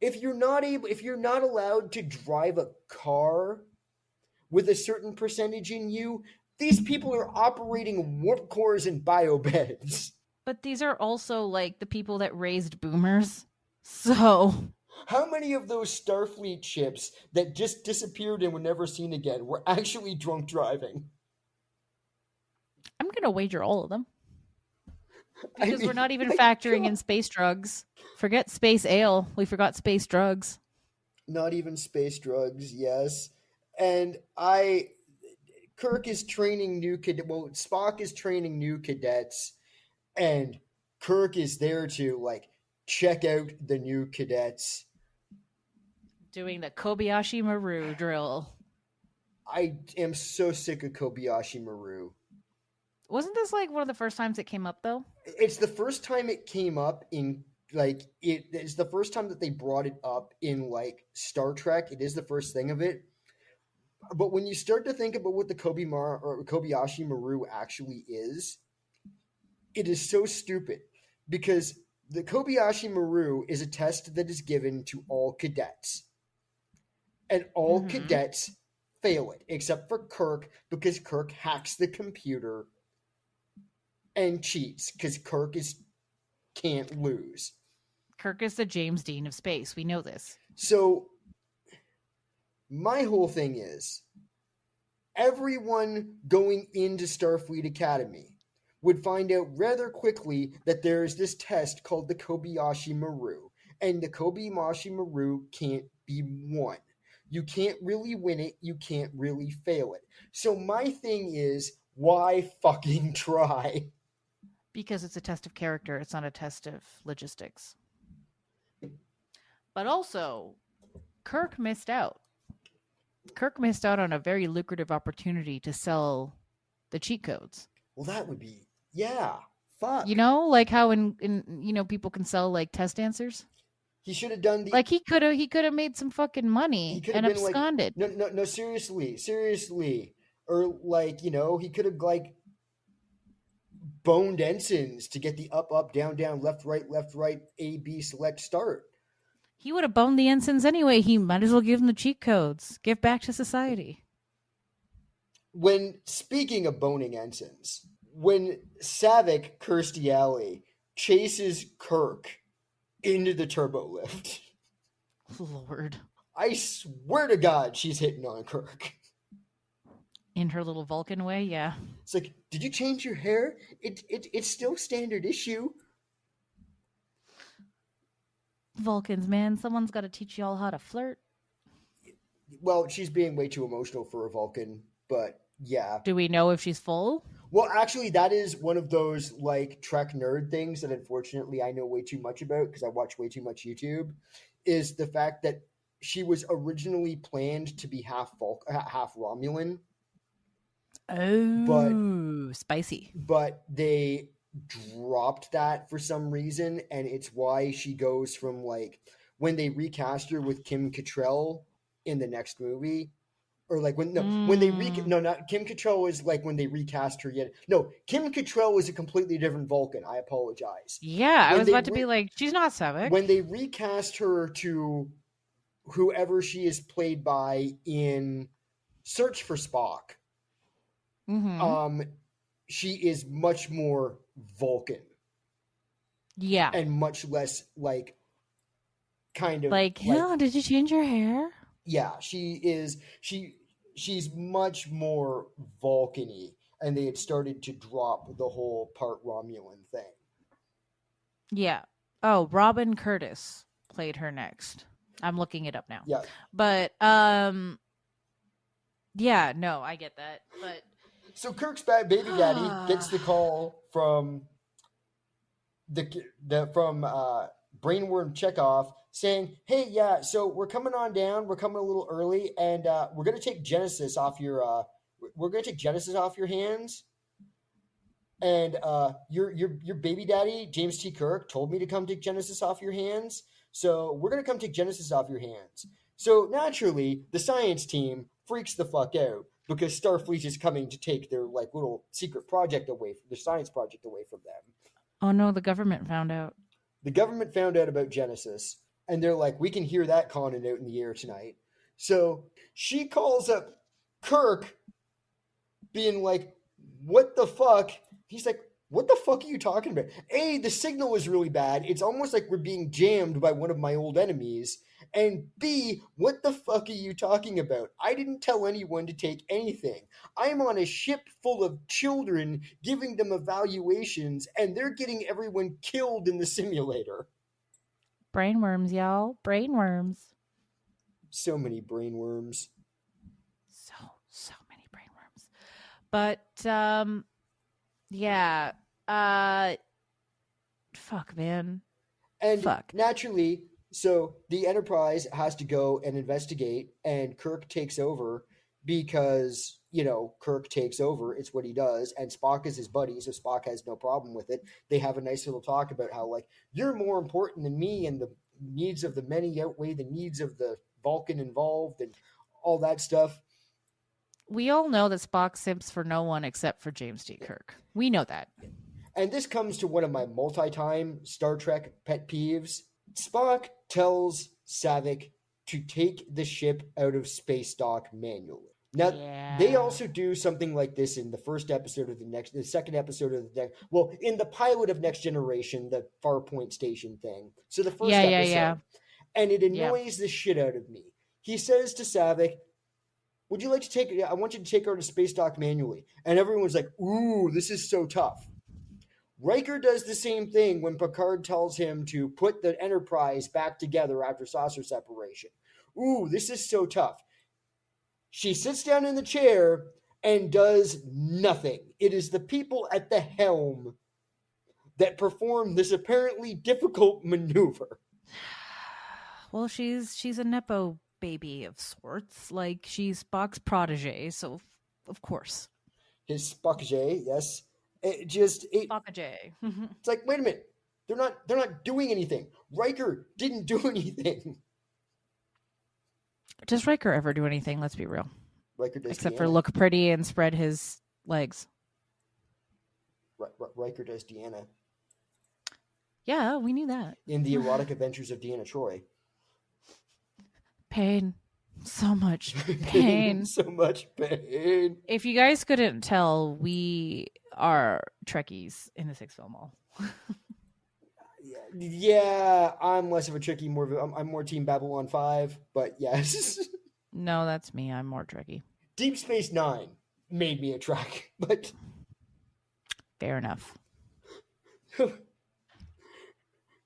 if you're not allowed to drive a car with a certain percentage in you, these people are operating warp cores and biobeds. But these are also like the people that raised boomers. So How many of those Starfleet ships that just disappeared and were never seen again were actually drunk driving? I'm going to wager all of them. Because we're not even my factoring in God. space drugs. Forget space ale. We forgot space drugs. Not even space drugs, yes. And Kirk is training new cadets. Well, Spock is training new cadets, and Kirk is there to like check out the new cadets. Doing the Kobayashi Maru drill. I am so sick of Kobayashi Maru. Wasn't this like one of the first times it came up though? It's the first time it came up in like it's the first time that they brought it up in like Star Trek. It is the first thing of it. But when you start to think about what the Kobayashi Maru actually is, it is so stupid because the Kobayashi Maru is a test that is given to all cadets. And all cadets fail it, except for Kirk, because Kirk hacks the computer and cheats, because Kirk can't lose. Kirk is the James Dean of space. We know this. So my whole thing is everyone going into Starfleet Academy would find out rather quickly that there is this test called the Kobayashi Maru, and the Kobayashi Maru can't be won. You can't really win it, you can't really fail it. So my thing is, why fucking try? Because it's a test of character, it's not a test of logistics. But also, Kirk missed out. Kirk missed out on a very lucrative opportunity to sell the cheat codes. Well, that would be, yeah, fuck. You know, like how in people can sell like test answers. He should have done the like he could have made some fucking money and absconded. Like, no, seriously, or like he could have like boned ensigns to get the up, down, left, right, A, B, select, start. He would have boned the ensigns anyway. He might as well give them the cheat codes. Give back to society. When speaking of boning ensigns, when Saavik Kirstie Alley chases Kirk into the turbo lift, Lord, I swear to God, she's hitting on Kirk. In her little Vulcan way, yeah. It's like, did you change your hair? It's still standard issue. Vulcans, man, someone's got to teach you all how to flirt. Well, she's being way too emotional for a Vulcan, but yeah. Do we know if she's full? Well, actually, that is one of those like Trek nerd things that unfortunately I know way too much about because I watch way too much YouTube, is the fact that she was originally planned to be half Romulan. Oh, spicy. But they dropped that for some reason, and it's why she goes from like when they recast her with Kim Cattrall in the next movie, or like when they not Kim Cattrall was like when they recast her yet. No, Kim Cattrall was a completely different Vulcan. I apologize. Yeah, I was about to be like, she's not Saavik. When they recast her to whoever she is played by in Search for Spock, she is much more Vulcan. Yeah. And much less like kind of like yeah, did you change your hair? Yeah, she's much more Vulcan-y, and they had started to drop the whole part Romulan thing. Yeah. Oh, Robin Curtis played her next. I'm looking it up now. Yeah. But Yeah, no, I get that. But So Kirk's baby daddy gets the call from from Brainworm Chekhov saying, "Hey, yeah, so we're coming on down. We're coming a little early, and we're gonna take Genesis off your. We're gonna take Genesis off your hands. And your baby daddy James T. Kirk told me to come take Genesis off your hands. So we're gonna come take Genesis off your hands. So naturally, the science team freaks the fuck out because Starfleet is coming to take their like little secret project away from their science project away from them. oh no, the government found out. The government found out about Genesis, and they're like, we can hear that conning out in the air tonight. So she calls up Kirk, being like, what the fuck? He's like, what the fuck are you talking about? A, the signal is really bad. It's almost like we're being jammed by one of my old enemies. And B, what the fuck are you talking about? I didn't tell anyone to take anything. I'm on a ship full of children giving them evaluations, and they're getting everyone killed in the simulator. Brainworms, y'all. Brainworms. So many brainworms. So many brainworms. But yeah. Fuck, man. And Fuck. naturally, so the Enterprise has to go and investigate, and Kirk takes over because, Kirk takes over. It's what he does. And Spock is his buddy, so Spock has no problem with it. They have a nice little talk about how, like, you're more important than me, and the needs of the many outweigh the needs of the Vulcan involved, and all that stuff. We all know that Spock simps for no one except for James T. Kirk. We know that. And this comes to one of my multi-time Star Trek pet peeves. Spock tells Saavik to take the ship out of space dock manually. Now, they also do something like this in the first episode of the second episode of in the pilot of Next Generation, the Farpoint Station thing. So the first episode. And it annoys the shit out of me. He says to Saavik, would you like to take it? I want you to take her to space dock manually. And everyone's like, ooh, this is so tough. Riker does the same thing when Picard tells him to put the Enterprise back together after saucer separation. Ooh, this is so tough. She sits down in the chair and does nothing. It is the people at the helm that perform this apparently difficult maneuver. Well, she's a Nepo baby of sorts. Like, she's Spock's protege, so of course. His Spockage, yes. Spockage. It's like, wait a minute. They're not doing anything. Riker didn't do anything. Does Riker ever do anything? Let's be real. Riker does Except Deanna. for look pretty and spread his legs. Riker does Deanna. Yeah, we knew that. In the erotic adventures of Deanna Troi. Pain. So much pain. So much pain. If you guys couldn't tell, we are Trekkies in the Sixth Film Mall. Yeah, I'm less of a Trekkie, I'm more Team Babylon 5, but yes. No, that's me. I'm more Trekkie. Deep Space Nine made me a Trek, but fair enough.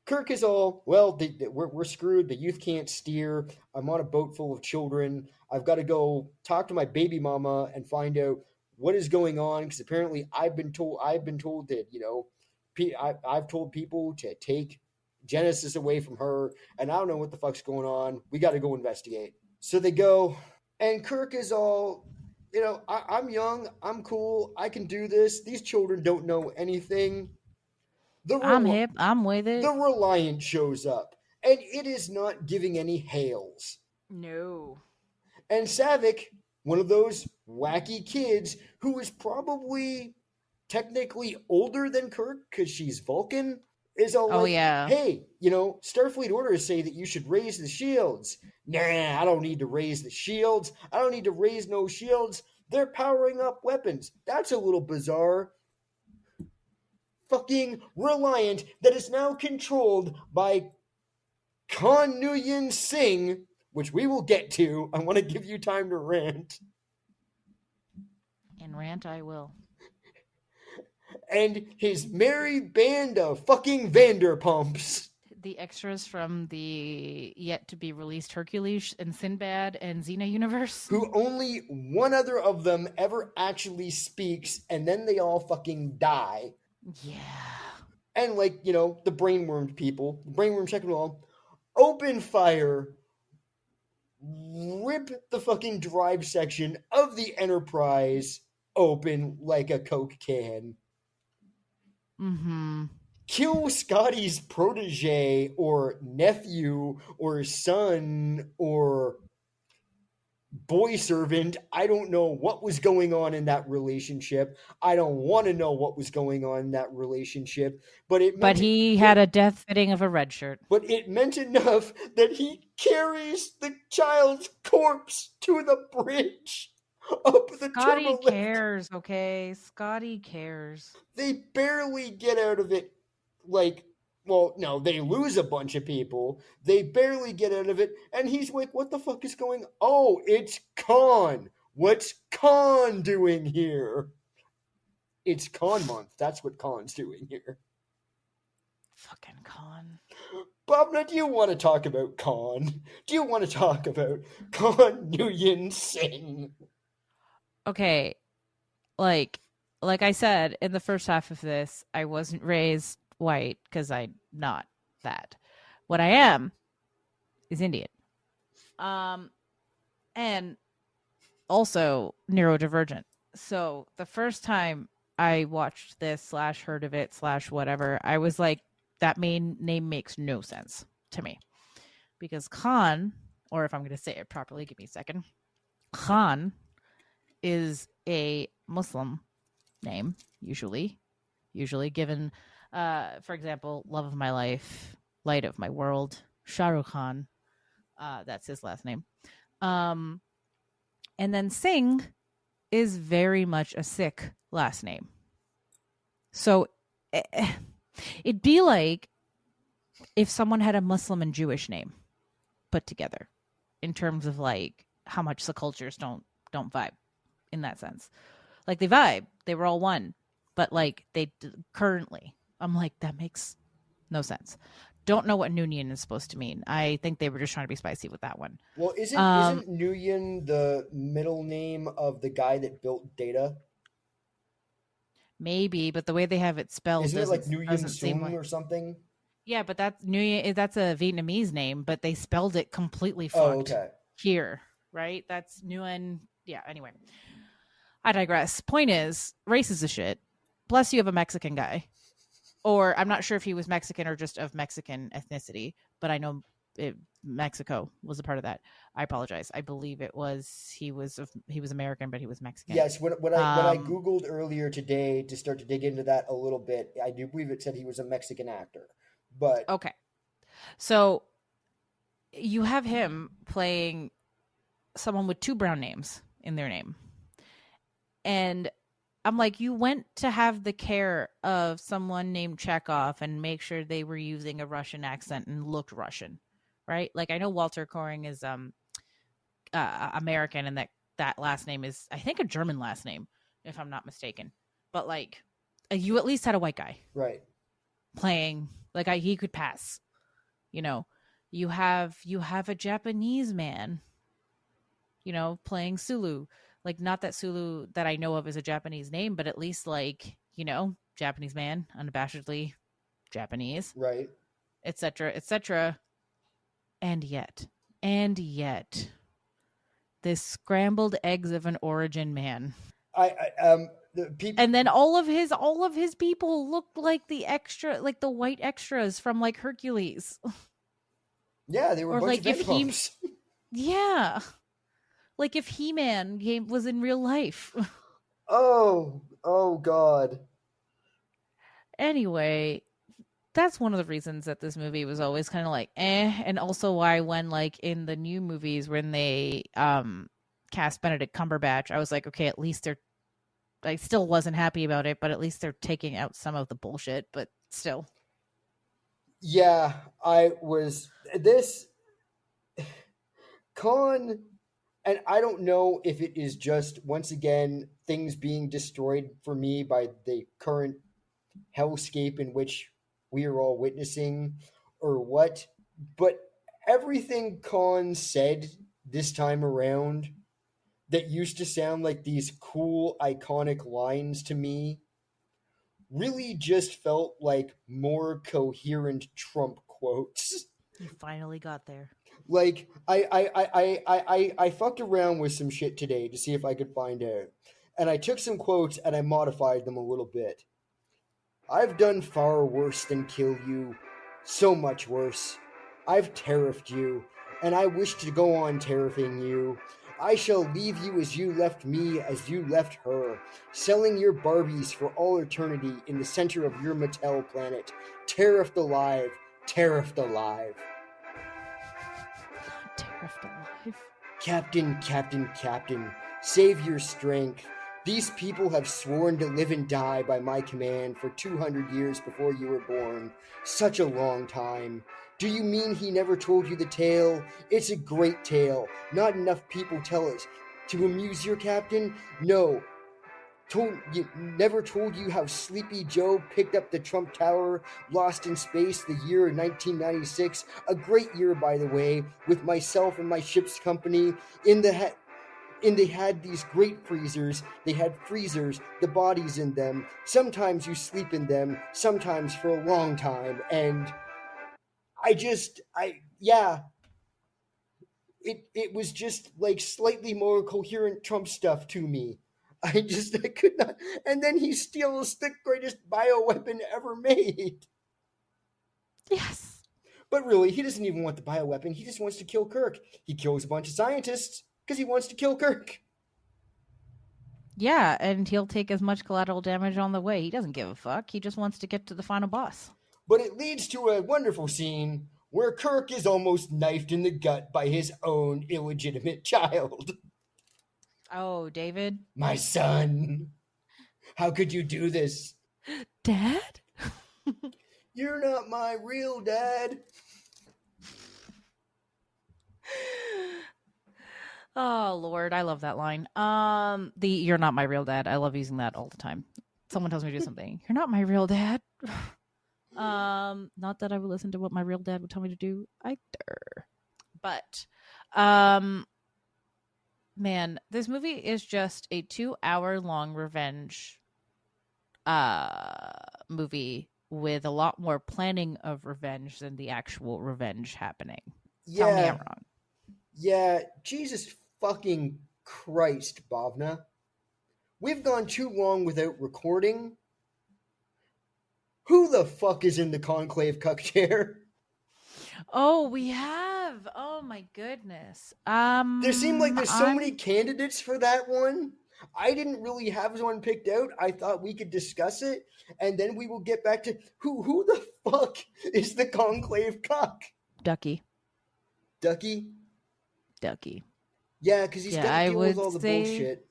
Kirk is all, well, we're screwed. The youth can't steer. I'm on a boat full of children. I've got to go talk to my baby mama and find out what is going on, because apparently I've been told that, I've told people to take Genesis away from her, and I don't know what the fuck's going on. We got to go investigate. So they go, and Kirk is all, I'm young, I'm cool, I can do this. These children don't know anything. I'm hip, I'm with it. The Reliant shows up, and it is not giving any hails. No. And Saavik, one of those wacky kids who is probably technically older than Kirk because she's Vulcan, is all hey, Starfleet orders say that you should raise the shields. Nah, I don't need to raise the shields. I don't need to raise no shields. They're powering up weapons. That's a little bizarre. Fucking Reliant that is now controlled by Khan Nguyen Singh, which we will get to. I want to give you time to rant. And rant I will. And his merry band of fucking Vanderpumps. the extras from the yet to be released Hercules and Sinbad and Xena universe. Who only one other of them ever actually speaks, and then they all fucking die. Yeah. And like, you know, the brainwormed people, brainworm checking all, open fire, rip the fucking drive section of the Enterprise open like a Coke can. Mm-hmm. Kill Scotty's protege or nephew or son or boy servant. I don't know what was going on in that relationship. I don't want to know what was going on in that relationship, but he had a death fitting of a red shirt. But it meant enough that he carries the child's corpse to the bridge up the Scotty turbo lift. cares, okay? Scotty cares. They barely get out of it. Like, well, no, they lose a bunch of people. They barely get out of it, and he's like, "What the fuck is going? Oh, it's Khan. What's Khan doing here?" It's Khan month. That's what Khan's doing here. Fucking Khan. Bhavna, do you want to talk about Khan? Do you want to talk about Khan Nguyen Singh? Okay, like I said in the first half of this, I wasn't raised white because I'm not that. What I am is Indian. And also neurodivergent. So the first time I watched this / heard of it / whatever, I was like, that main name makes no sense to me. Because Khan, or if I'm going to say it properly, give me a second. Khan is a Muslim name, usually given, for example, love of my life, light of my world, Shah Rukh Khan. That's his last name. And then Singh is very much a Sikh last name. So it'd be like if someone had a Muslim and Jewish name put together in terms of like how much the cultures don't vibe in that sense. Like they vibe, they were all one, but like they currently, I'm like, that makes no sense. Don't know what Nguyen is supposed to mean. I think they were just trying to be spicy with that one. Well, isn't Nguyen the middle name of the guy that built Data? Maybe, but the way they have it spelled Isn't it like Nguyen seem Sung or something? Yeah, but that's Nguyen. That's a Vietnamese name, but they spelled it completely fucked here, right? That's Nguyen. Yeah. Anyway, I digress. Point is, race is a shit. Plus, you have a Mexican guy, or I'm not sure if he was Mexican or just of Mexican ethnicity, but I know Mexico was a part of that. I apologize. I believe it was he was American, but he was Mexican. Yes, when I Googled earlier today to start to dig into that a little bit, I do believe it said he was a Mexican actor. But okay, so you have him playing someone with two brown names in their name, and I'm like, you went to have the care of someone named Chekhov and make sure they were using a Russian accent and looked Russian, right? Like I know Walter Koring is American, and that last name is, I think, a German last name, if I'm not mistaken. But like, you at least had a white guy, right, playing like he could pass. You know, you have a Japanese man, you know, playing Sulu. Like, not that Sulu that I know of is a Japanese name, but at least like, you know, Japanese man, unabashedly Japanese, right, etc., etc. And yet, this scrambled eggs of an origin man. And then all of his people looked like the white extras from like Hercules. Yeah, they were a bunch of He-Mans. Yeah. Like if He-Man was in real life. Oh God. Anyway, that's one of the reasons that this movie was always kind of like and also why when like in the new movies when they cast Benedict Cumberbatch, I was like, okay, at least I still wasn't happy about it, but at least they're taking out some of the bullshit, but still. Yeah, this Khan, and I don't know if it is just, once again, things being destroyed for me by the current hellscape in which we are all witnessing, or what, but everything Khan said this time around that used to sound like these cool, iconic lines to me really just felt like more coherent Trump quotes. You finally got there. Like I fucked around with some shit today to see if I could find out, and I took some quotes and I modified them a little bit. I've done far worse than kill you, so much worse. I've tariffed you, and I wish to go on tariffing you. I shall leave you as you left me, as you left her, selling your Barbies for all eternity in the center of your Mattel planet. Tariffed alive, tariffed alive. Tariffed alive. Captain, Captain, Captain, save your strength. These people have sworn to live and die by my command for 200 years before you were born. Such a long time. Do you mean he never told you the tale? It's a great tale. Not enough people tell it. To amuse your captain? No. Never told you how Sleepy Joe picked up the Trump Tower, lost in space, the year 1996. A great year, by the way, with myself and my ship's company in the and they had these great freezers. They had freezers, the bodies in them. Sometimes you sleep in them, sometimes for a long time. And it was just like slightly more coherent Trump stuff to me. I could not. And then he steals the greatest bioweapon ever made. Yes. But really, he doesn't even want the bioweapon. He just wants to kill Kirk. He kills a bunch of scientists because he wants to kill Kirk. Yeah, and he'll take as much collateral damage on the way. He doesn't give a fuck. He just wants to get to the final boss. But it leads to a wonderful scene where Kirk is almost knifed in the gut by his own illegitimate child. Oh, David? My son. How could you do this? Dad? You're not my real dad. Oh, Lord, I love that line. The "you're not my real dad." I love using that all the time. Someone tells me to do something. You're not my real dad. Not that I would listen to what my real dad would tell me to do either. But, man, this movie is just a 2-hour-long revenge movie with a lot more planning of revenge than the actual revenge happening. Tell me I'm wrong. Yeah, Jesus fucking Christ, Bhavna. We've gone too long without recording. Who the fuck is in the Conclave Cuck chair? Oh, we have. Oh my goodness. There seem like there's so many candidates for that one. I didn't really have one picked out. I thought we could discuss it, and then we will get back to who the fuck is the Conclave Cuck? Ducky. Ducky? Ducky. Yeah, because he's got to deal with all the bullshit.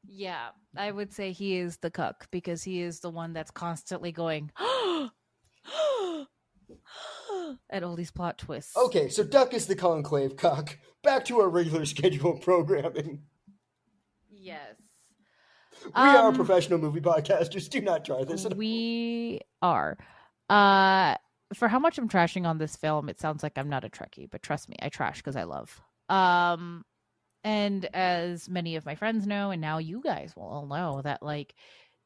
Yeah, I would say he is the cuck because he is the one that's constantly going at all these plot twists. Okay, so Duck is the Conclave Cuck. Back to our regular scheduled programming. Yes. We are professional movie podcasters. Do not try this. We are. For how much I'm trashing on this film, it sounds like I'm not a Trekkie, but trust me, I trash because I love. And as many of my friends know, and now you guys will all know that like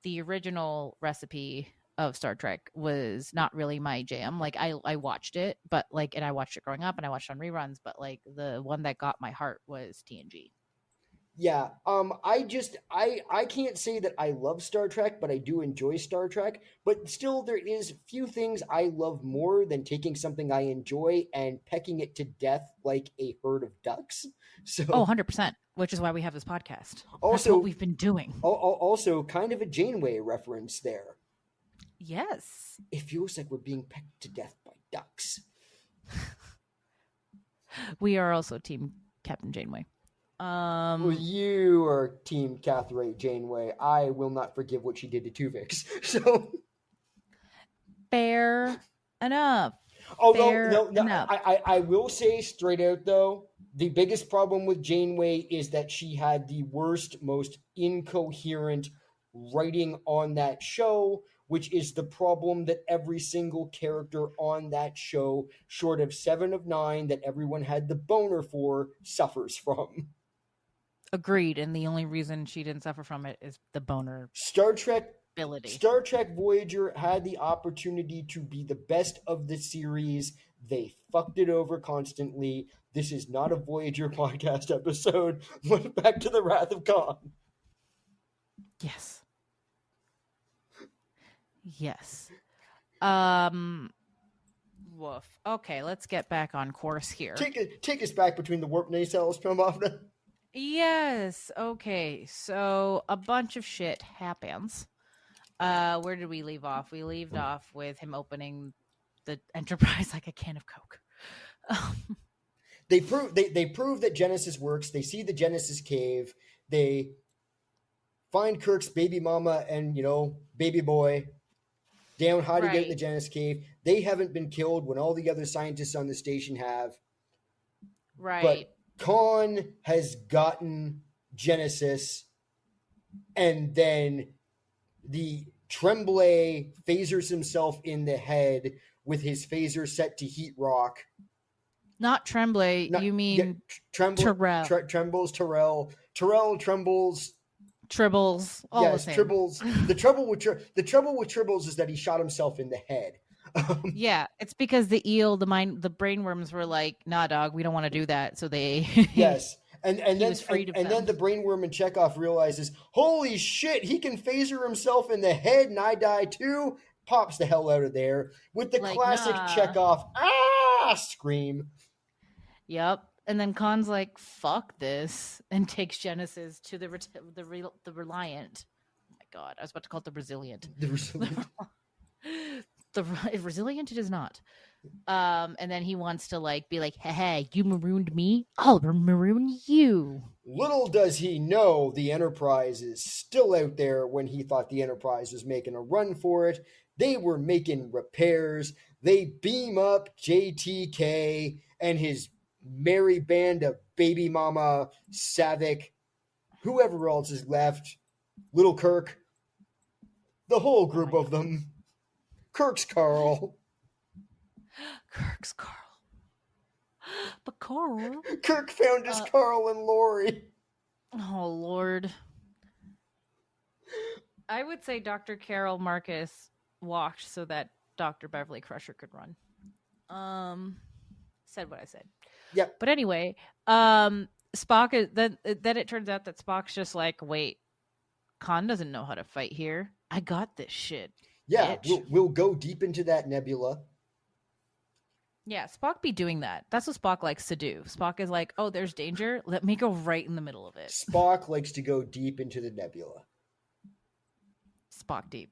the original recipe of Star Trek was not really my jam. Like I watched it, but like, and I watched it growing up and I watched on reruns, but like the one that got my heart was TNG. Yeah, I can't say that I love Star Trek, but I do enjoy Star Trek. But still, there is few things I love more than taking something I enjoy and pecking it to death like a herd of ducks. So, 100%, which is why we have this podcast. Also, that's what we've been doing. Also, kind of a Janeway reference there. Yes. It feels like we're being pecked to death by ducks. We are also Team Captain Janeway. Well, you are Team Catherine Janeway. I will not forgive what she did to Tuvix. So fair enough. Although no, I will say straight out though, the biggest problem with Janeway is that she had the worst, most incoherent writing on that show, which is the problem that every single character on that show, short of 7 of 9 that everyone had the boner for, suffers from. Agreed. And the only reason she didn't suffer from it is the boner Star Trek ability. Voyager had the opportunity to be the best of the series. They fucked it over constantly. This is not a Voyager podcast episode. Back to the Wrath of Khan. Yes. Yes. Woof. Okay, let's get back on course here. Take us back between the warp nacelles, Bhavna. Yes. Okay. So a bunch of shit happens. Where did we leave off? We left off with him opening the Enterprise like a can of Coke. They prove that Genesis works. They see the Genesis cave. They find Kirk's baby mama and baby boy down hiding out in the Genesis cave. They haven't been killed when all the other scientists on the station have. Right. But Khan has gotten Genesis, and then the Tremblay phasers himself in the head with his phaser set to heat rock. Not Tremblay. You mean Terrell. Trembles, Terrell. Terrell, Trembles. Tribbles. All the same. Tribbles. The trouble with Tribbles is that he shot himself in the head. Yeah, it's because the the brainworms were like, "Nah, dog, we don't want to do that." So they yes, and then the brainworm in Chekhov realizes, "Holy shit, he can phaser himself in the head, and I die too." Pops the hell out of there with the classic Chekhov scream. Yep, and then Khan's like, "Fuck this," and takes Genesis to the Reliant. Oh my god, I was about to call it the Resilient. The Resilient. The Resilient it is not. And then he wants to be like, hey, you marooned me, I'll maroon you. Little does he know the Enterprise is still out there when he thought the Enterprise was making a run for it. They were making repairs. They beam up JTK and his merry band of baby mama, Savick, whoever else is left, Little Kirk, the whole group of them. Kirk's Carl. But Carl. Kirk found his Carl and Lori. Oh, Lord. I would say Dr. Carol Marcus walked so that Dr. Beverly Crusher could run. Said what I said. Yeah. But anyway, Spock is then it turns out that Spock's just like, wait, Khan doesn't know how to fight here. I got this shit. Yeah, we'll go deep into that nebula. Yeah, Spock be doing that. That's what Spock likes to do. Spock is like, oh, there's danger. Let me go right in the middle of it. Spock likes to go deep into the nebula. Spock deep.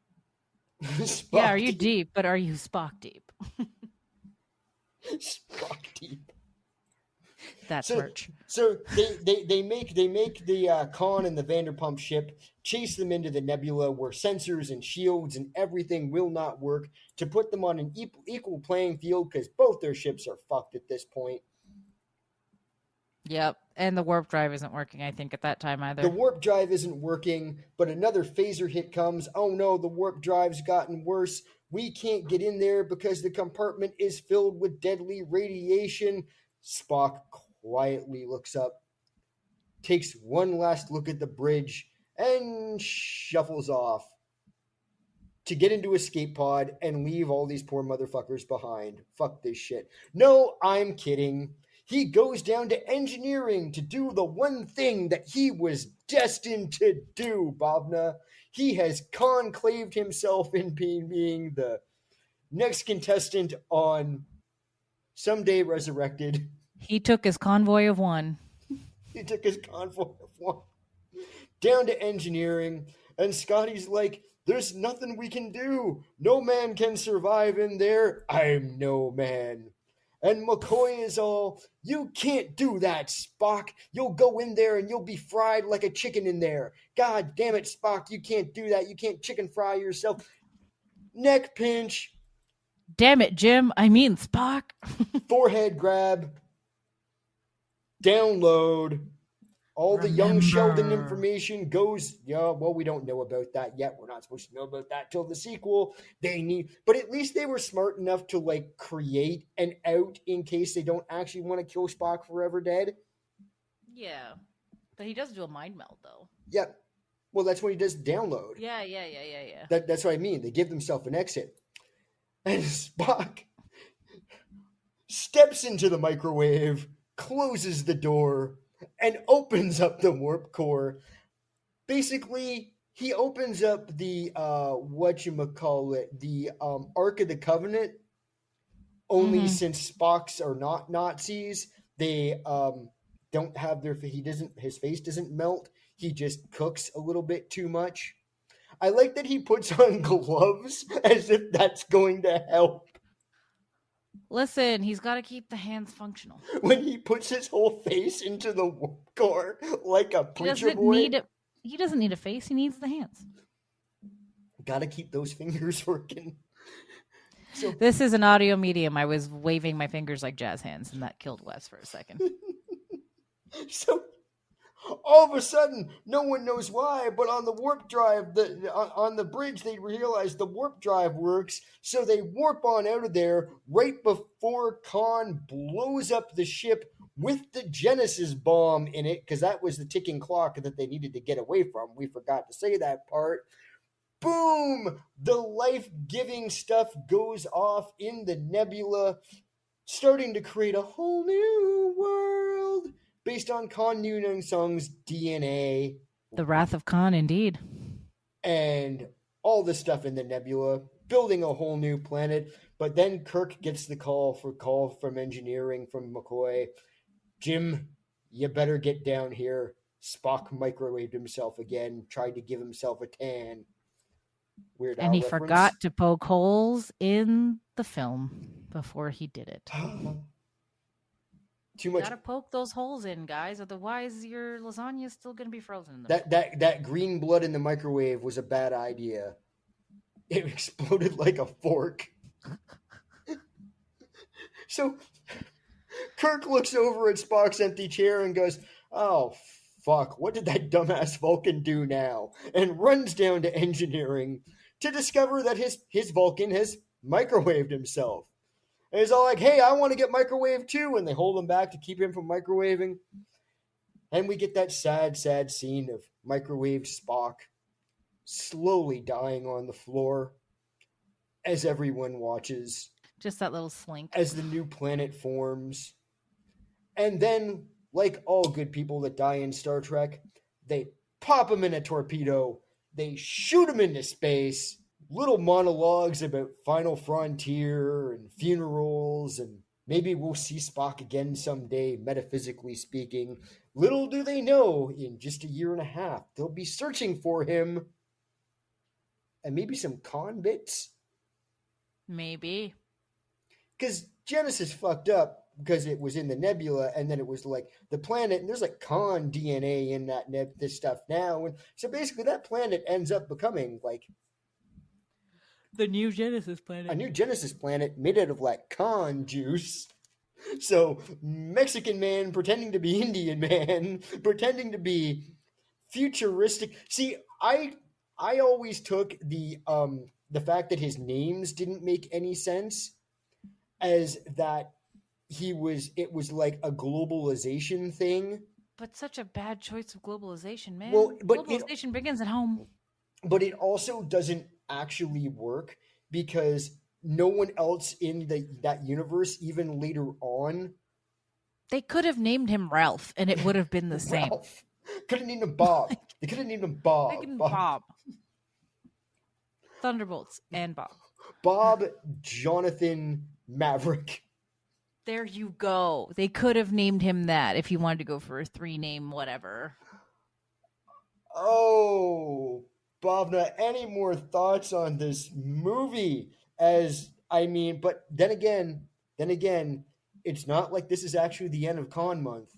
Spock yeah, are you deep? But are you Spock deep? Spock deep. That's merch. So they make the Khan and the Vanderpump ship chase them into the nebula where sensors and shields and everything will not work to put them on an equal playing field because both their ships are fucked at this point. Yep, and the warp drive isn't working, I think, at that time either. The warp drive isn't working, but another phaser hit comes. Oh no, the warp drive's gotten worse. We can't get in there because the compartment is filled with deadly radiation. Spock quietly looks up, takes one last look at the bridge, and shuffles off to get into escape pod and leave all these poor motherfuckers behind. Fuck this shit. No, I'm kidding. He goes down to engineering to do the one thing that he was destined to do, Bhavna. He has conclaved himself in being the next contestant on Someday Resurrected. He took his convoy of one. He took his convoy of one down to engineering, and Scotty's like, there's nothing we can do. No man can survive in there. I'm no man. And McCoy is all, you can't do that, Spock. You'll go in there and you'll be fried like a chicken in there. God damn it, Spock, you can't do that. You can't chicken fry yourself. Neck pinch. Damn it, Jim. I mean, Spock. Forehead grab. Download. All the young Remember. Sheldon information goes, well, we don't know about that yet. We're not supposed to know about that till the sequel. But at least they were smart enough to like create an out in case they don't actually want to kill Spock forever dead. Yeah. But he does do a mind meld, though. Yeah. Well, that's when he does download. Yeah. That's what I mean. They give themselves an exit. And Spock steps into the microwave, closes the door, and opens up the warp core. Basically, he opens up the the Ark of the Covenant. Only since Spock's are not Nazis, they don't have his face doesn't melt. He just cooks a little bit too much. I like that he puts on gloves as if that's going to help. Listen, he's got to keep the hands functional. When he puts his whole face into the warp core like a preacher boy. He doesn't need a face. He needs the hands. Got to keep those fingers working. So, this is an audio medium. I was waving my fingers like jazz hands, and that killed Wes for a second. So all of a sudden, no one knows why, but on the warp drive, on the bridge, they realize the warp drive works, so they warp on out of there right before Khan blows up the ship with the Genesis bomb in it, because that was the ticking clock that they needed to get away from. We forgot to say that part. Boom! The life-giving stuff goes off in the nebula, starting to create a whole new world based on Khan Noonien Sung's DNA. The Wrath of Khan, indeed. And all the stuff in the nebula, building a whole new planet. But then Kirk gets the call from engineering from McCoy. Jim, you better get down here. Spock microwaved himself again, tried to give himself a tan. Weird and he reference. Forgot to poke holes in the film before he did it. Too much. You gotta poke those holes in, guys. Otherwise, your lasagna is still gonna be frozen. That green blood in the microwave was a bad idea. It exploded like a fork. So Kirk looks over at Spock's empty chair and goes, "Oh, fuck, what did that dumbass Vulcan do now?" And runs down to engineering to discover that his Vulcan has microwaved himself. And he's all like, "Hey, I want to get microwaved too." And they hold him back to keep him from microwaving. And we get that sad, sad scene of microwaved Spock slowly dying on the floor as everyone watches. Just that little slink. As the new planet forms. And then, like all good people that die in Star Trek, they pop him in a torpedo. They shoot him into space. Little monologues about Final Frontier and funerals, and maybe we'll see Spock again someday, metaphysically speaking. Little do they know, in just a year and a half, they'll be searching for him. And maybe some Khan bits. Maybe. Because Genesis fucked up because it was in the nebula, and then it was like the planet, and there's like Khan DNA in that this stuff now. And so basically that planet ends up becoming like the new Genesis planet. A new Genesis planet made out of like Khan juice. So Mexican man pretending to be Indian man, pretending to be futuristic. See, I always took the fact that his names didn't make any sense as that it was like a globalization thing. But such a bad choice of globalization, man. Well, but globalization begins at home. But it also doesn't actually work because no one else in that universe, even later on, they could have named him Ralph, and it would have been the same. Could have named him Bob. They could have named him Bob. Bob. Thunderbolts and Bob. Bob Jonathan Maverick. There you go. They could have named him that if you wanted to go for a 3-name whatever. Oh, Bhavna, any more thoughts on this movie? But then again, it's not like this is actually the end of Con Month.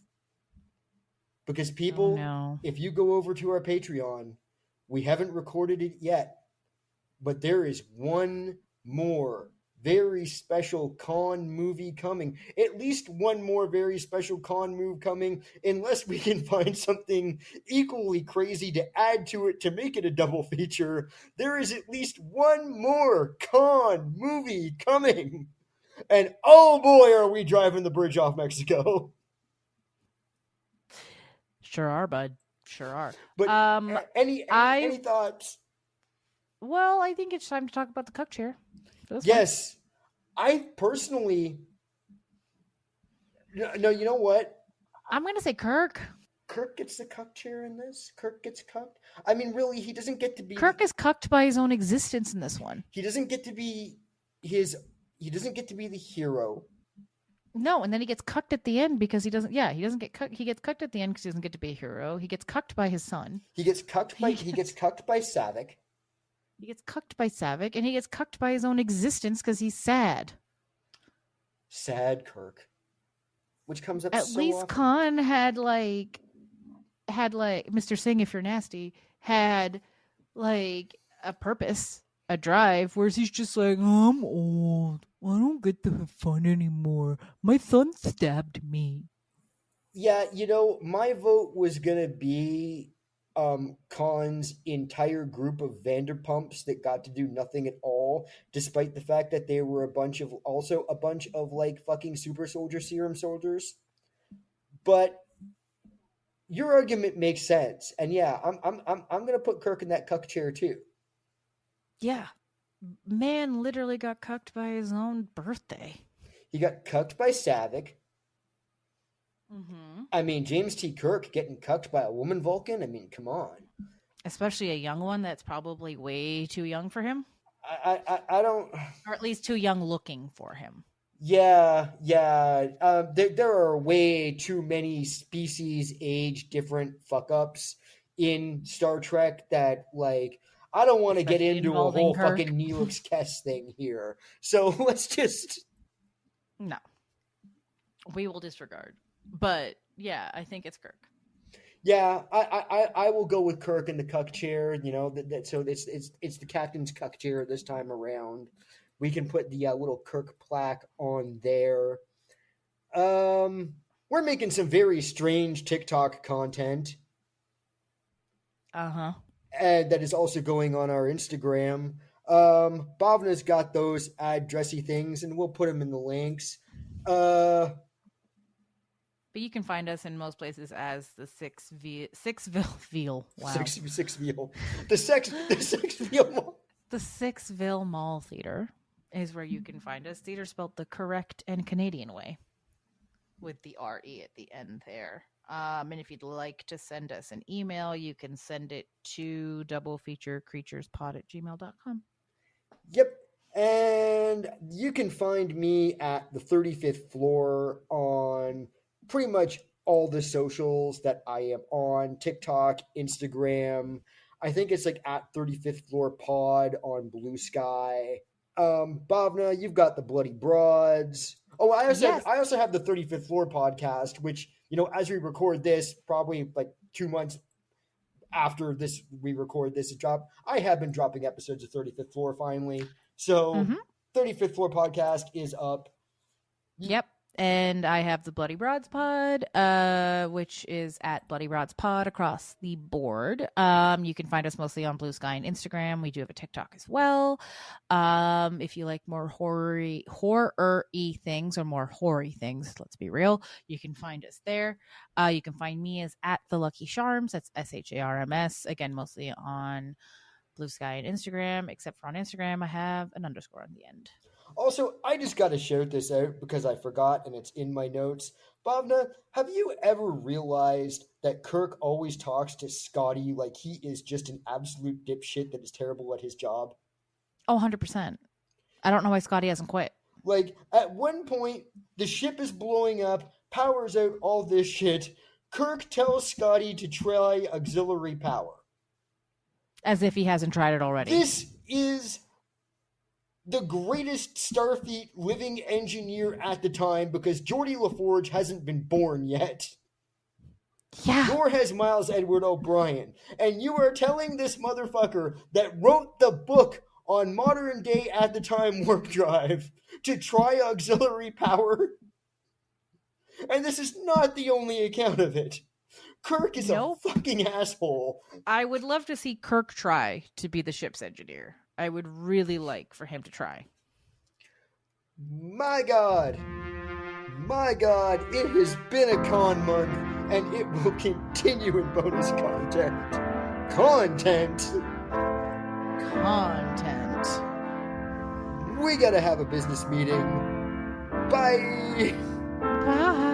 Because people, if you go over to our Patreon, we haven't recorded it yet, but there is one more very special con movie coming. At least one more very special con move coming, unless we can find something equally crazy to add to it to make it a double feature. There is at least one more con movie coming. And oh boy, are we driving the bridge off Mexico. Sure are, bud. Sure are. But any thoughts? Well, I think it's time to talk about the cuck chair. Yes. I personally... No, you know what? I'm going to say Kirk. Kirk gets the cuck chair in this? Kirk gets cucked? I mean, really, he doesn't get to be... Kirk is cucked by his own existence in this one. He doesn't get to be He doesn't get to be the hero. No, and then he gets cucked at the end because he doesn't get cucked. He gets cucked at the end because he doesn't get to be a hero. He gets cucked by his son. He gets cucked by Savick. He gets cucked by Savick, and he gets cucked by his own existence because he's sad. Sad Kirk. Which comes up at so least often. Khan had Mr. Singh, if you're nasty, had like a purpose, a drive, whereas he's just like, I'm old. I don't get to have fun anymore. My son stabbed me. Yeah, my vote was gonna be Khan's entire group of Vanderpumps that got to do nothing at all, despite the fact that they were a bunch of like fucking super soldier serum soldiers. But your argument makes sense, and yeah, I'm gonna put Kirk in that cuck chair too. Yeah, man, literally got cucked by his own birthday. He got cucked by Savick. Mm-hmm. I mean, James T. Kirk getting cucked by a woman Vulcan? I mean, come on. Especially a young one that's probably way too young for him. I don't... Or at least too young looking for him. Yeah. There are way too many species age different fuck-ups in Star Trek that, like... I don't want to get into a whole Kirk. Fucking Neelix Kess thing here. So let's just... No. We will disregard. But yeah, I think it's Kirk. Yeah, I will go with Kirk in the cuck chair. So it's the captain's cuck chair this time around. We can put the little Kirk plaque on there. We're making some very strange TikTok content. And that is also going on our Instagram. Bhavna's got those ad dressy things, and we'll put them in the links. But you can find us in most places as the Sixville. Wow. Sixville. The Sixville Mall. The Sixville Mall Theater is where you can find us. Theater spelled the correct and Canadian way, with the R-E at the end there. And if you'd like to send us an email, you can send it to doublefeaturecreaturespod@gmail.com. Yep. And you can find me at the 35th floor on pretty much all the socials that I am on. TikTok, Instagram. I think it's like at 35th floor pod on Blue Sky. Bhavna, you've got the Bloody Broads. Oh, I also have the 35th floor podcast, which, as we record this, probably like 2 months after this, we record this drop. I have been dropping episodes of 35th floor finally. So 35th floor podcast is up. Yep. And I have the Bloody Broads pod, which is at Bloody Broads pod across the board. You can find us mostly on Blue Sky and Instagram. We do have a TikTok as well. If you like more horror-y things or more hoary things, let's be real, you can find us there. You can find me as at The Lucky Charms. That's SHARMS. Again, mostly on Blue Sky and Instagram, except for on Instagram, I have an underscore on the end. Also, I just got to shout this out because I forgot and it's in my notes. Bhavna, have you ever realized that Kirk always talks to Scotty like he is just an absolute dipshit that is terrible at his job? Oh, 100%. I don't know why Scotty hasn't quit. Like, at one point, the ship is blowing up, power's out, all this shit. Kirk tells Scotty to try auxiliary power. As if he hasn't tried it already. This is the greatest Starfleet living engineer at the time because Geordie LaForge hasn't been born yet. Yeah. Nor has Miles Edward O'Brien. And you are telling this motherfucker that wrote the book on modern day at the time warp drive to try auxiliary power. And this is not the only account of it. Kirk is Nope. a fucking asshole. I would love to see Kirk try to be the ship's engineer. I would really like for him to try. My God, it has been a con month, and it will continue in bonus content. Content! We gotta have a business meeting. Bye! Bye.